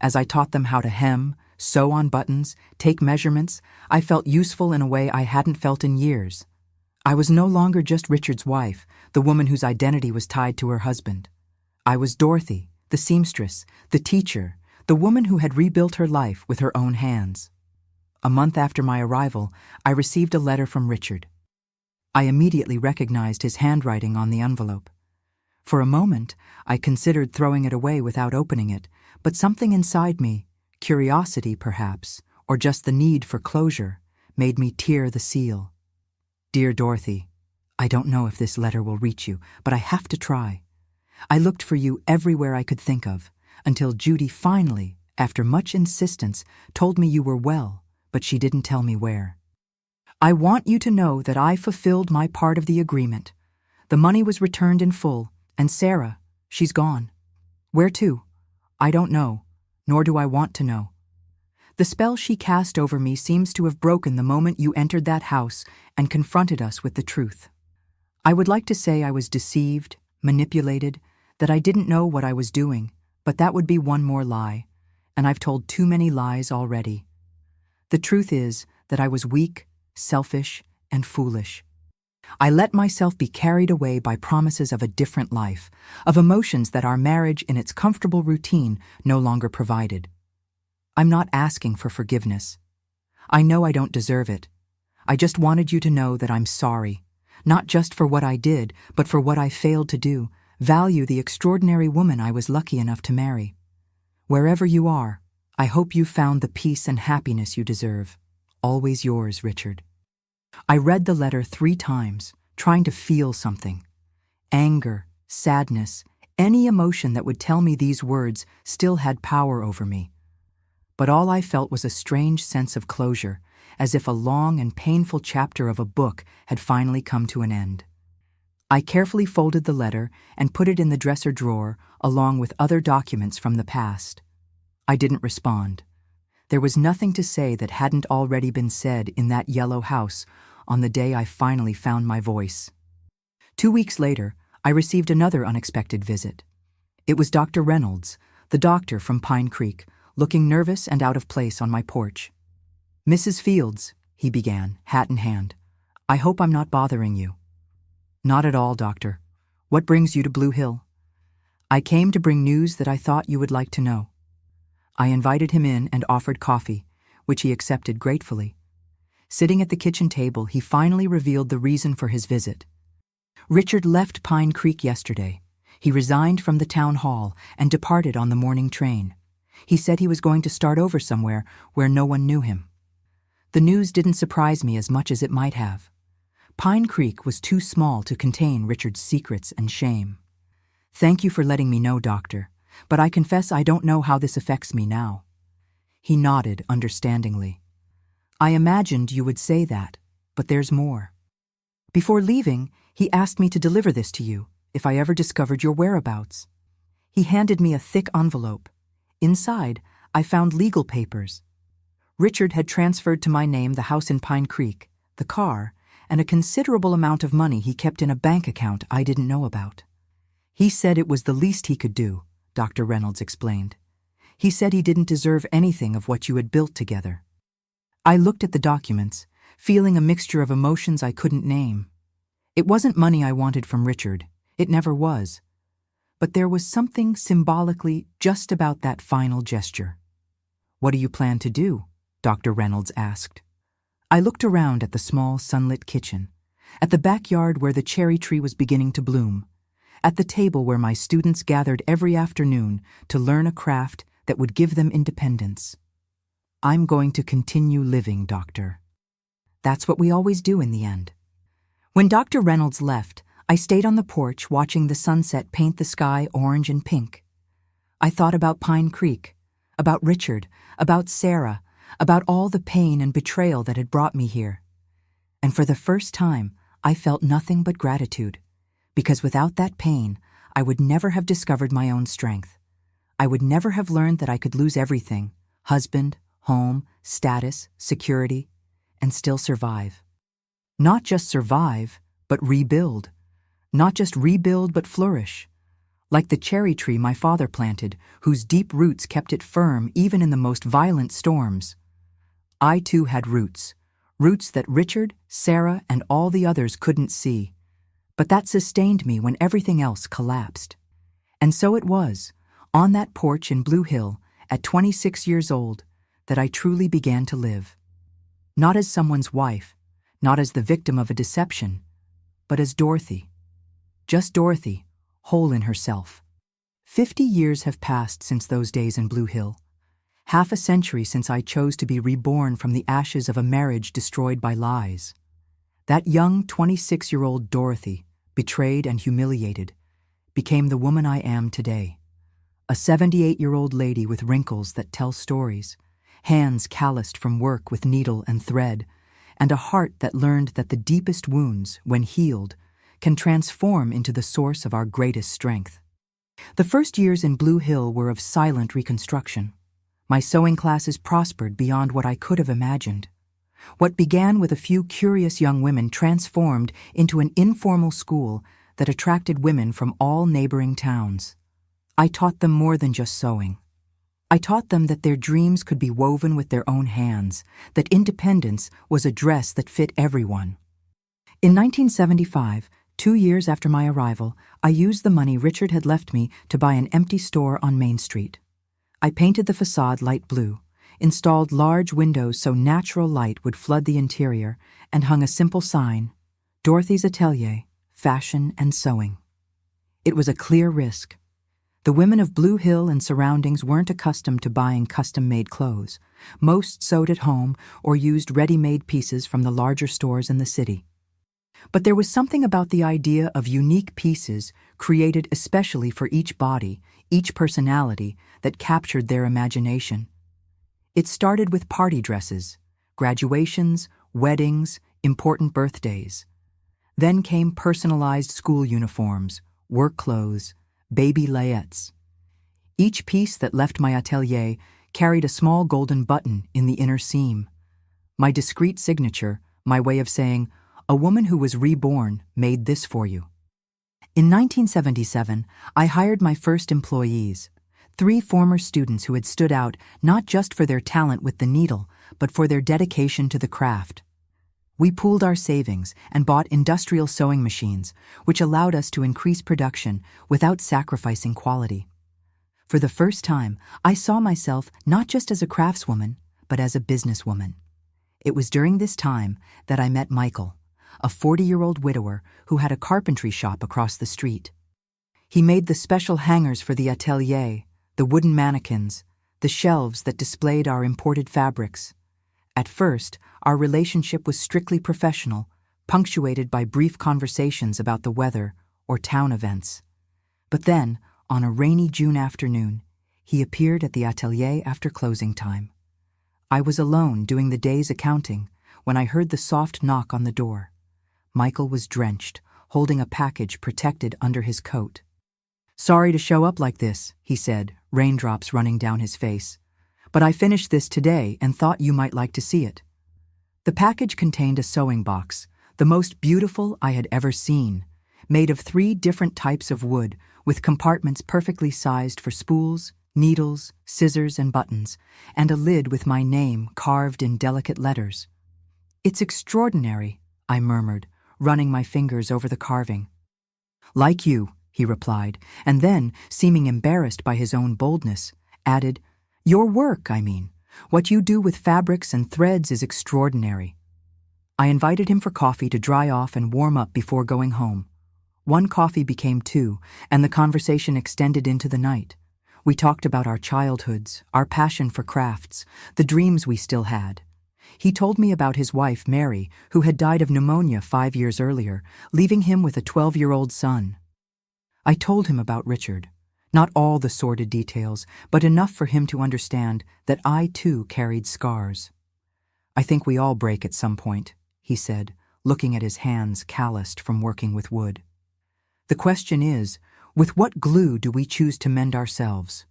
As I taught them how to hem, sew on buttons, take measurements, I felt useful in a way I hadn't felt in years. I was no longer just Richard's wife, the woman whose identity was tied to her husband. I was Dorothy, the seamstress, the teacher, the woman who had rebuilt her life with her own hands. A month after my arrival, I received a letter from Richard. I immediately recognized his handwriting on the envelope. For a moment, I considered throwing it away without opening it, but something inside me, curiosity perhaps, or just the need for closure, made me tear the seal. "Dear Dorothy, I don't know if this letter will reach you, but I have to try. I looked for you everywhere I could think of, until Judy finally, after much insistence, told me you were well, but she didn't tell me where. I want you to know that I fulfilled my part of the agreement. The money was returned in full, and Sarah, she's gone. Where to? I don't know, nor do I want to know. The spell she cast over me seems to have broken the moment you entered that house and confronted us with the truth. I would like to say I was deceived, manipulated, that I didn't know what I was doing, but that would be one more lie, and I've told too many lies already. The truth is that I was weak, selfish, and foolish. I let myself be carried away by promises of a different life, of emotions that our marriage in its comfortable routine no longer provided. I'm not asking for forgiveness. I know I don't deserve it. I just wanted you to know that I'm sorry, not just for what I did, but for what I failed to do, value the extraordinary woman I was lucky enough to marry. Wherever you are, I hope you found the peace and happiness you deserve. Always yours, Richard. I read the letter 3 times, trying to feel something. Anger, sadness, any emotion that would tell me these words still had power over me. But all I felt was a strange sense of closure, as if a long and painful chapter of a book had finally come to an end. I carefully folded the letter and put it in the dresser drawer along with other documents from the past. I didn't respond. There was nothing to say that hadn't already been said in that yellow house on the day I finally found my voice. 2 weeks later, I received another unexpected visit. It was Dr. Reynolds, the doctor from Pine Creek, looking nervous and out of place on my porch. "Mrs. Fields," he began, hat in hand, "I hope I'm not bothering you." "Not at all, doctor. What brings you to Blue Hill?" "I came to bring news that I thought you would like to know." I invited him in and offered coffee, which he accepted gratefully. Sitting at the kitchen table, he finally revealed the reason for his visit. Richard left Pine Creek yesterday. He resigned from the town hall and departed on the morning train. He said he was going to start over somewhere where no one knew him. The news didn't surprise me as much as it might have. Pine Creek was too small to contain Richard's secrets and shame. "Thank you for letting me know, doctor, but I confess I don't know how this affects me now." He nodded understandingly. "I imagined you would say that, but there's more. Before leaving, he asked me to deliver this to you if I ever discovered your whereabouts." He handed me a thick envelope. Inside, I found legal papers. Richard had transferred to my name the house in Pine Creek, the car, and a considerable amount of money he kept in a bank account I didn't know about. "He said it was the least he could do," Dr. Reynolds explained. "He said he didn't deserve anything of what you had built together." I looked at the documents, feeling a mixture of emotions I couldn't name. It wasn't money I wanted from Richard. It never was. But there was something symbolically just about that final gesture. "What do you plan to do?" Dr. Reynolds asked. I looked around at the small sunlit kitchen, at the backyard where the cherry tree was beginning to bloom, at the table where my students gathered every afternoon to learn a craft that would give them independence. "I'm going to continue living, Doctor." That's what we always do in the end. When Dr. Reynolds left, I stayed on the porch watching the sunset paint the sky orange and pink. I thought about Pine Creek, about Richard, about Sarah, about all the pain and betrayal that had brought me here. And for the first time, I felt nothing but gratitude, because without that pain, I would never have discovered my own strength. I would never have learned that I could lose everything, husband, home, status, security, and still survive. Not just survive, but rebuild. Not just rebuild, but flourish. Like the cherry tree my father planted, whose deep roots kept it firm even in the most violent storms. I too had roots. Roots that Richard, Sarah, and all the others couldn't see. But that sustained me when everything else collapsed. And so it was, on that porch in Blue Hill, at 26 years old, that I truly began to live. Not as someone's wife, not as the victim of a deception, but as Dorothy. Just Dorothy, whole in herself. 50 years have passed since those days in Blue Hill. Half a century since I chose to be reborn from the ashes of a marriage destroyed by lies. That young 26-year-old Dorothy, betrayed and humiliated, became the woman I am today. A 78-year-old lady with wrinkles that tell stories, hands calloused from work with needle and thread, and a heart that learned that the deepest wounds, when healed, can transform into the source of our greatest strength. The first years in Blue Hill were of silent reconstruction. My sewing classes prospered beyond what I could have imagined. What began with a few curious young women transformed into an informal school that attracted women from all neighboring towns. I taught them more than just sewing. I taught them that their dreams could be woven with their own hands, that independence was a dress that fit everyone. In 1975, 2 years after my arrival, I used the money Richard had left me to buy an empty store on Main Street. I painted the facade light blue, installed large windows so natural light would flood the interior, and hung a simple sign, Dorothy's Atelier, Fashion and Sewing. It was a clear risk. The women of Blue Hill and surroundings weren't accustomed to buying custom-made clothes. Most sewed at home or used ready-made pieces from the larger stores in the city. But there was something about the idea of unique pieces created especially for each body, each personality, that captured their imagination. It started with party dresses, graduations, weddings, important birthdays. Then came personalized school uniforms, work clothes, baby layettes. Each piece that left my atelier carried a small golden button in the inner seam. My discreet signature, my way of saying, "A woman who was reborn made this for you." In 1977, I hired my first employees, 3 former students who had stood out not just for their talent with the needle, but for their dedication to the craft. We pooled our savings and bought industrial sewing machines, which allowed us to increase production without sacrificing quality. For the first time, I saw myself not just as a craftswoman, but as a businesswoman. It was during this time that I met Michael, a 40-year-old widower who had a carpentry shop across the street. He made the special hangers for the atelier, the wooden mannequins, the shelves that displayed our imported fabrics. At first, our relationship was strictly professional, punctuated by brief conversations about the weather or town events. But then, on a rainy June afternoon, he appeared at the atelier after closing time. I was alone doing the day's accounting when I heard the soft knock on the door. Michael was drenched, holding a package protected under his coat. "Sorry to show up like this," he said, raindrops running down his face. "But I finished this today and thought you might like to see it." The package contained a sewing box, the most beautiful I had ever seen, made of 3 different types of wood with compartments perfectly sized for spools, needles, scissors, and buttons, and a lid with my name carved in delicate letters. "It's extraordinary," I murmured, running my fingers over the carving. "Like you," he replied, and then, seeming embarrassed by his own boldness, added, "Your work, I mean. What you do with fabrics and threads is extraordinary." I invited him for coffee to dry off and warm up before going home. 1 coffee became 2, and the conversation extended into the night. We talked about our childhoods, our passion for crafts, the dreams we still had. He told me about his wife, Mary, who had died of pneumonia 5 years earlier, leaving him with a 12-year-old son. I told him about Richard. Not all the sordid details, but enough for him to understand that I too carried scars. "I think we all break at some point," he said, looking at his hands calloused from working with wood. "The question is, with what glue do we choose to mend ourselves?"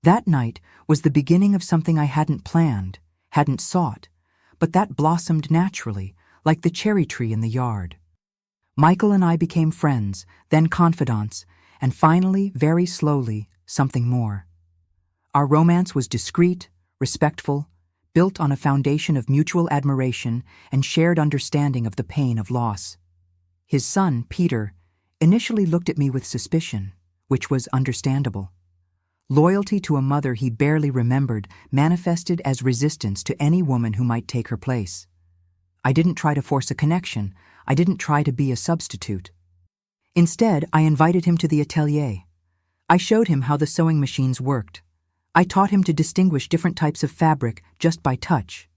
That night was the beginning of something I hadn't planned, hadn't sought, but that blossomed naturally, like the cherry tree in the yard. Michael and I became friends, then confidants, and finally, very slowly, something more. Our romance was discreet, respectful, built on a foundation of mutual admiration and shared understanding of the pain of loss. His son, Peter, initially looked at me with suspicion, which was understandable. Loyalty to a mother he barely remembered manifested as resistance to any woman who might take her place. I didn't try to force a connection. I didn't try to be a substitute. Instead, I invited him to the atelier. I showed him how the sewing machines worked. I taught him to distinguish different types of fabric just by touch.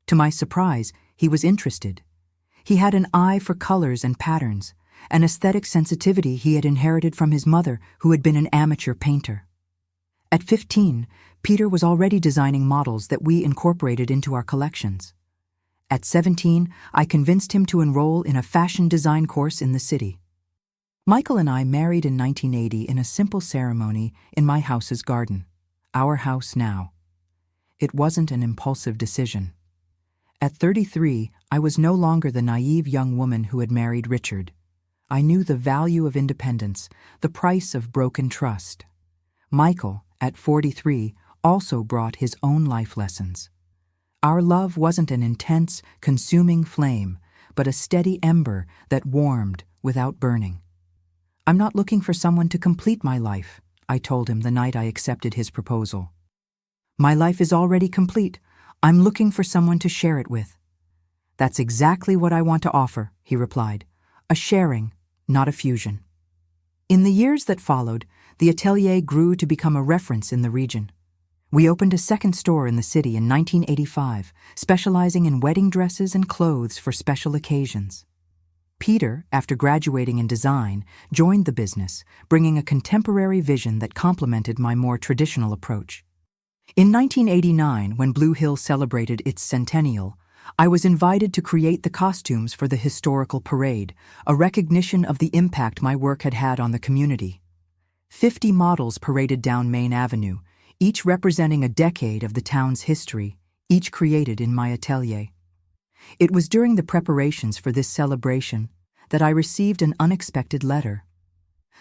To my surprise, he was interested. He had an eye for colors and patterns, an aesthetic sensitivity he had inherited from his mother, who had been an amateur painter. At 15, Peter was already designing models that we incorporated into our collections. At 17, I convinced him to enroll in a fashion design course in the city. Michael and I married in 1980 in a simple ceremony in my house's garden, our house now. It wasn't an impulsive decision. At 33, I was no longer the naive young woman who had married Richard. I knew the value of independence, the price of broken trust. Michael, at 43, also brought his own life lessons. Our love wasn't an intense, consuming flame, but a steady ember that warmed without burning. "I'm not looking for someone to complete my life," I told him the night I accepted his proposal. "My life is already complete. I'm looking for someone to share it with." "That's exactly what I want to offer," he replied. a sharing, not a fusion. In the years that followed, the atelier grew to become a reference in the region. We opened a second store in the city in 1985, specializing in wedding dresses and clothes for special occasions. Peter, after graduating in design, joined the business, bringing a contemporary vision that complemented my more traditional approach. In 1989, when Blue Hill celebrated its centennial, I was invited to create the costumes for the historical parade, a recognition of the impact my work had had on the community. 50 models paraded down Main Avenue, each representing a decade of the town's history, each created in my atelier. It was during the preparations for this celebration that I received an unexpected letter.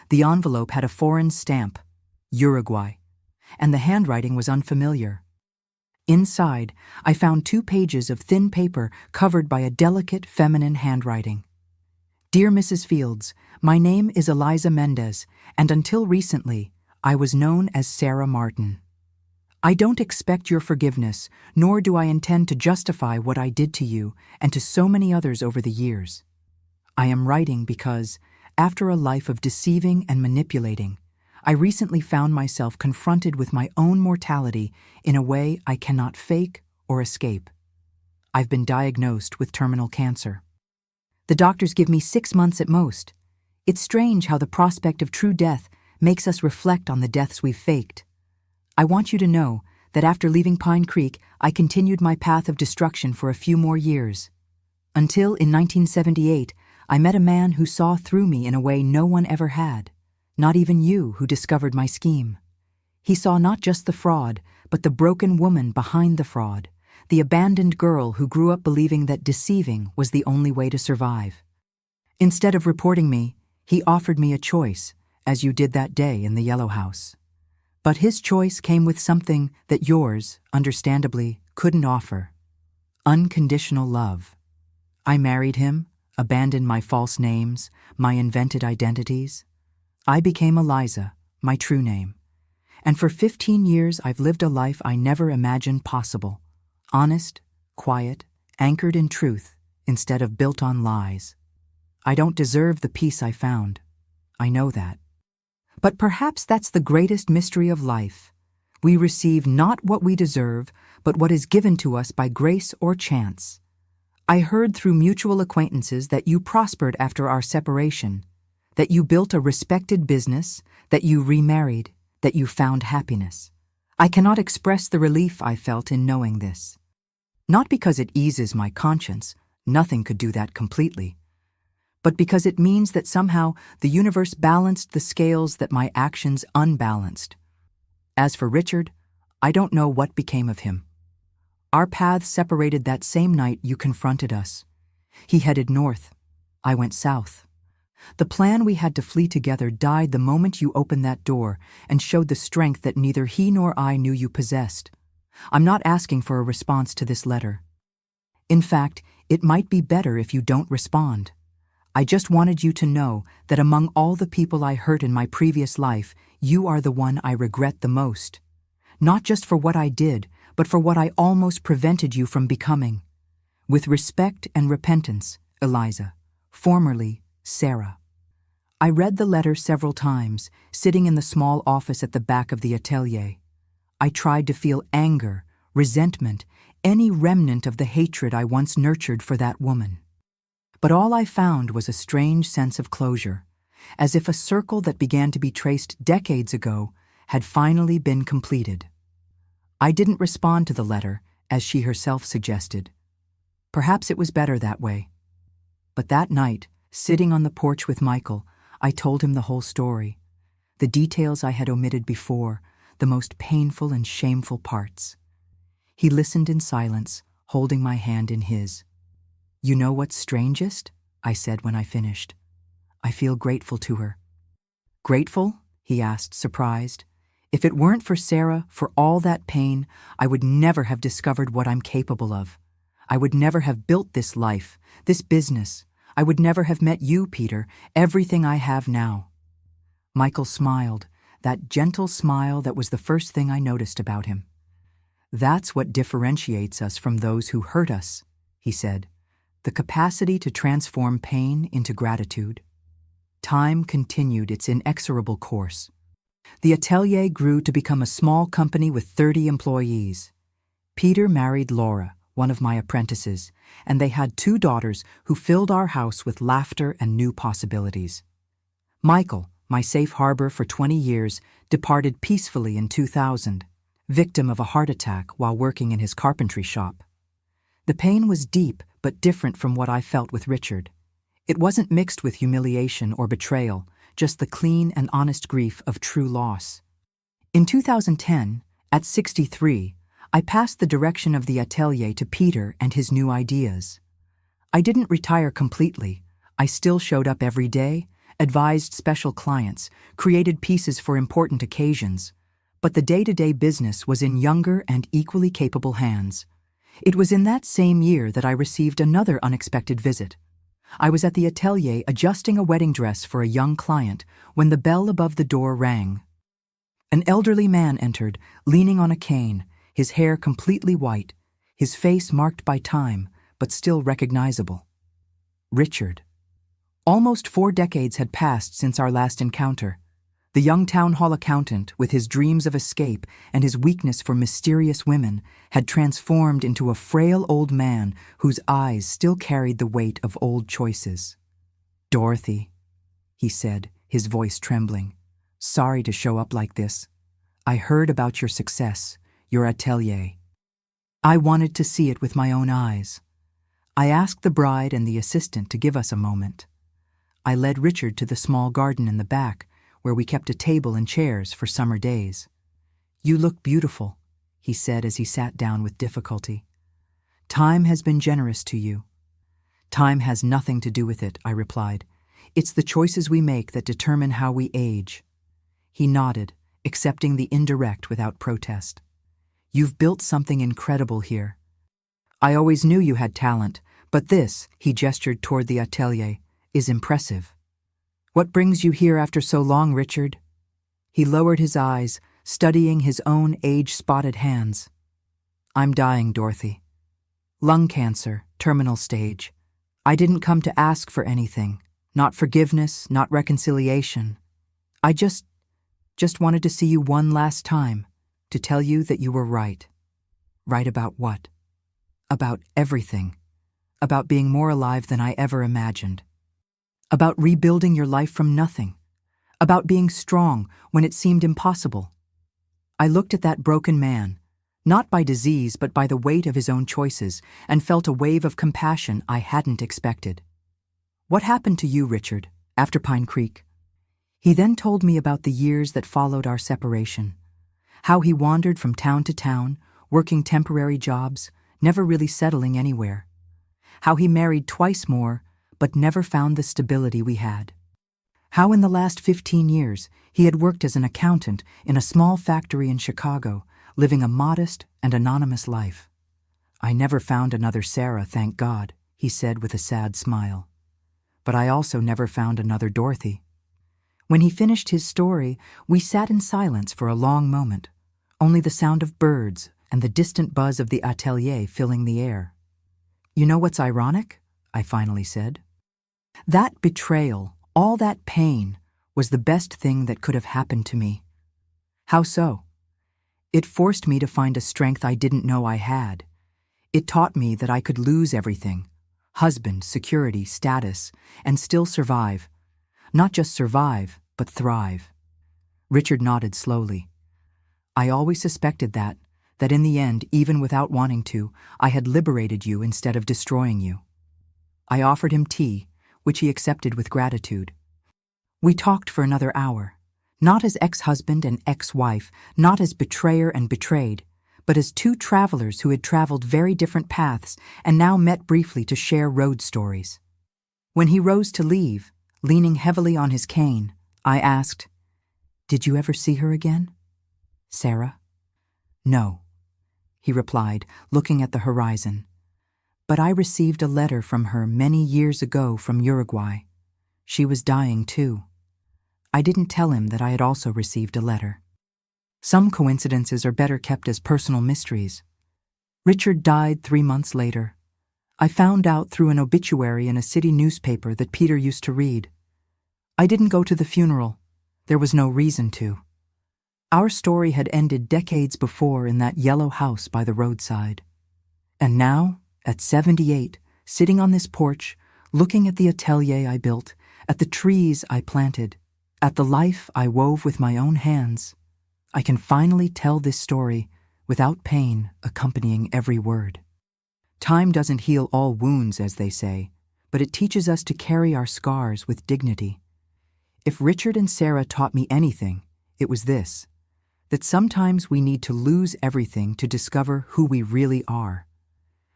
The envelope had a foreign stamp, Uruguay, and the handwriting was unfamiliar. Inside, I found 2 pages of thin paper covered by a delicate feminine handwriting. Dear Mrs. Fields, my name is Eliza Mendez, and until recently, I was known as Sarah Martin. I don't expect your forgiveness, nor do I intend to justify what I did to you and to so many others over the years. I am writing because, after a life of deceiving and manipulating, I recently found myself confronted with my own mortality in a way I cannot fake or escape. I've been diagnosed with terminal cancer. The doctors give me 6 months at most. It's strange how the prospect of true death makes us reflect on the deaths we've faked. I want you to know that after leaving Pine Creek, I continued my path of destruction for a few more years. Until, in 1978, I met a man who saw through me in a way no one ever had. Not even you, who discovered my scheme. He saw not just the fraud, but the broken woman behind the fraud, the abandoned girl who grew up believing that deceiving was the only way to survive. Instead of reporting me, he offered me a choice, as you did that day in the Yellow House. But his choice came with something that yours, understandably, couldn't offer: unconditional love. I married him, abandoned my false names, my invented identities. I became Eliza, my true name. And for 15 years I've lived a life I never imagined possible. Honest, quiet, anchored in truth, instead of built on lies. I don't deserve the peace I found. I know that. But perhaps that's the greatest mystery of life. We receive not what we deserve, but what is given to us by grace or chance. I heard through mutual acquaintances that you prospered after our separation, that you built a respected business, that you remarried, that you found happiness. I cannot express the relief I felt in knowing this. Not because it eases my conscience, nothing could do that completely, but because it means that somehow the universe balanced the scales that my actions unbalanced. As for Richard, I don't know what became of him. Our paths separated that same night you confronted us. He headed north. I went south. The plan we had to flee together died the moment you opened that door and showed the strength that neither he nor I knew you possessed. I'm not asking for a response to this letter. In fact, it might be better if you don't respond. I just wanted you to know that among all the people I hurt in my previous life, you are the one I regret the most. Not just for what I did, but for what I almost prevented you from becoming. With respect and repentance, Eliza, formerly Sarah. I read the letter several times, sitting in the small office at the back of the atelier. I tried to feel anger, resentment, any remnant of the hatred I once nurtured for that woman. But all I found was a strange sense of closure, as if a circle that began to be traced decades ago had finally been completed. I didn't respond to the letter, as she herself suggested. Perhaps it was better that way. But that night, sitting on the porch with Michael, I told him the whole story, the details I had omitted before, the most painful and shameful parts. He listened in silence, holding my hand in his. You know what's strangest? I said when I finished. I feel grateful to her. Grateful? He asked, surprised. If it weren't for Sarah, for all that pain, I would never have discovered what I'm capable of. I would never have built this life, this business. I would never have met you, Peter, everything I have now. Michael smiled, that gentle smile that was the first thing I noticed about him. That's what differentiates us from those who hurt us, he said. the capacity to transform pain into gratitude. Time continued its inexorable course. The atelier grew to become a small company with 30 employees. Peter married Laura, one of my apprentices, and they had 2 daughters who filled our house with laughter and new possibilities. Michael, my safe harbor for 20 years, departed peacefully in 2000, victim of a heart attack while working in his carpentry shop. The pain was deep but different from what I felt with Richard. It wasn't mixed with humiliation or betrayal, just the clean and honest grief of true loss. In 2010, at 63, I passed the direction of the atelier to Peter and his new ideas. I didn't retire completely. I still showed up every day, advised special clients, created pieces for important occasions, but the day-to-day business was in younger and equally capable hands. It was in that same year that I received another unexpected visit. I was at the atelier adjusting a wedding dress for a young client when the bell above the door rang. An elderly man entered, leaning on a cane, his hair completely white, his face marked by time, but still recognizable. Richard. Almost 4 decades had passed since our last encounter. The young town hall accountant, with his dreams of escape and his weakness for mysterious women, had transformed into a frail old man whose eyes still carried the weight of old choices. "Dorothy," he said, his voice trembling, "sorry to show up like this. I heard about your success, your atelier. I wanted to see it with my own eyes. I asked the bride and the assistant to give us a moment. I led Richard to the small garden in the back, where we kept a table and chairs for summer days. You look beautiful," he said as he sat down with difficulty. "Time has been generous to you." "Time has nothing to do with it," I replied. "It's the choices we make that determine how we age." He nodded, accepting the indirect without protest. "You've built something incredible here. I always knew you had talent, but this," he gestured toward the atelier, "is impressive. What brings you here after so long, Richard?" He lowered his eyes, studying his own age-spotted hands. "I'm dying, Dorothy. Lung cancer, terminal stage. I didn't come to ask for anything, not forgiveness, not reconciliation. I just wanted to see you one last time, to tell you that you were right." "Right about what?" "About everything. About being more alive than I ever imagined. About rebuilding your life from nothing. About being strong when it seemed impossible." I looked at that broken man, not by disease but by the weight of his own choices, and felt a wave of compassion I hadn't expected. "What happened to you, Richard, after Pine Creek?" He then told me about the years that followed our separation, how he wandered from town to town, working temporary jobs, never really settling anywhere, how he married twice more, but never found the stability we had. How in the last 15 years he had worked as an accountant in a small factory in Chicago, living a modest and anonymous life. "I never found another Sarah, thank God," he said with a sad smile. "But I also never found another Dorothy." When he finished his story, we sat in silence for a long moment, only the sound of birds and the distant buzz of the atelier filling the air. "You know what's ironic?" I finally said. "That betrayal, all that pain, was the best thing that could have happened to me." "How so?" "It forced me to find a strength I didn't know I had. It taught me that I could lose everything, husband, security, status, and still survive. Not just survive, but thrive." Richard nodded slowly. "I always suspected that in the end, even without wanting to, I had liberated you instead of destroying you." I offered him tea, which he accepted with gratitude. We talked for another hour, not as ex-husband and ex-wife, not as betrayer and betrayed, but as 2 travelers who had traveled very different paths and now met briefly to share road stories. When he rose to leave, leaning heavily on his cane, I asked, "Did you ever see her again? Sarah?" "No," he replied, looking at the horizon. "But I received a letter from her many years ago from Uruguay. She was dying too." I didn't tell him that I had also received a letter. Some coincidences are better kept as personal mysteries. Richard died 3 months later. I found out through an obituary in a city newspaper that Peter used to read. I didn't go to the funeral. There was no reason to. Our story had ended decades before in that yellow house by the roadside. And now, at 78, sitting on this porch, looking at the atelier I built, at the trees I planted, at the life I wove with my own hands, I can finally tell this story without pain accompanying every word. Time doesn't heal all wounds, as they say, but it teaches us to carry our scars with dignity. If Richard and Sarah taught me anything, it was this: that sometimes we need to lose everything to discover who we really are.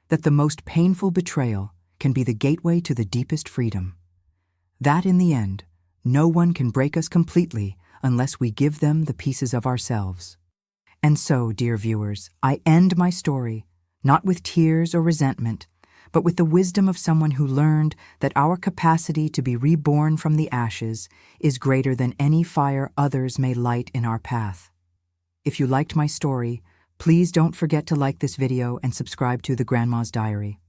That the most painful betrayal can be the gateway to the deepest freedom. That in the end, no one can break us completely unless we give them the pieces of ourselves. And so, dear viewers, I end my story, not with tears or resentment, but with the wisdom of someone who learned that our capacity to be reborn from the ashes is greater than any fire others may light in our path. If you liked my story, please don't forget to like this video and subscribe to The Grandma's Diary.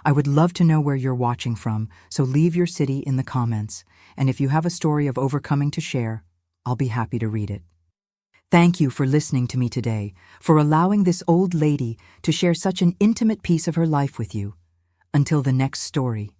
I would love to know where you're watching from, so leave your city in the comments, and if you have a story of overcoming to share, I'll be happy to read it. Thank you for listening to me today, for allowing this old lady to share such an intimate piece of her life with you. Until the next story.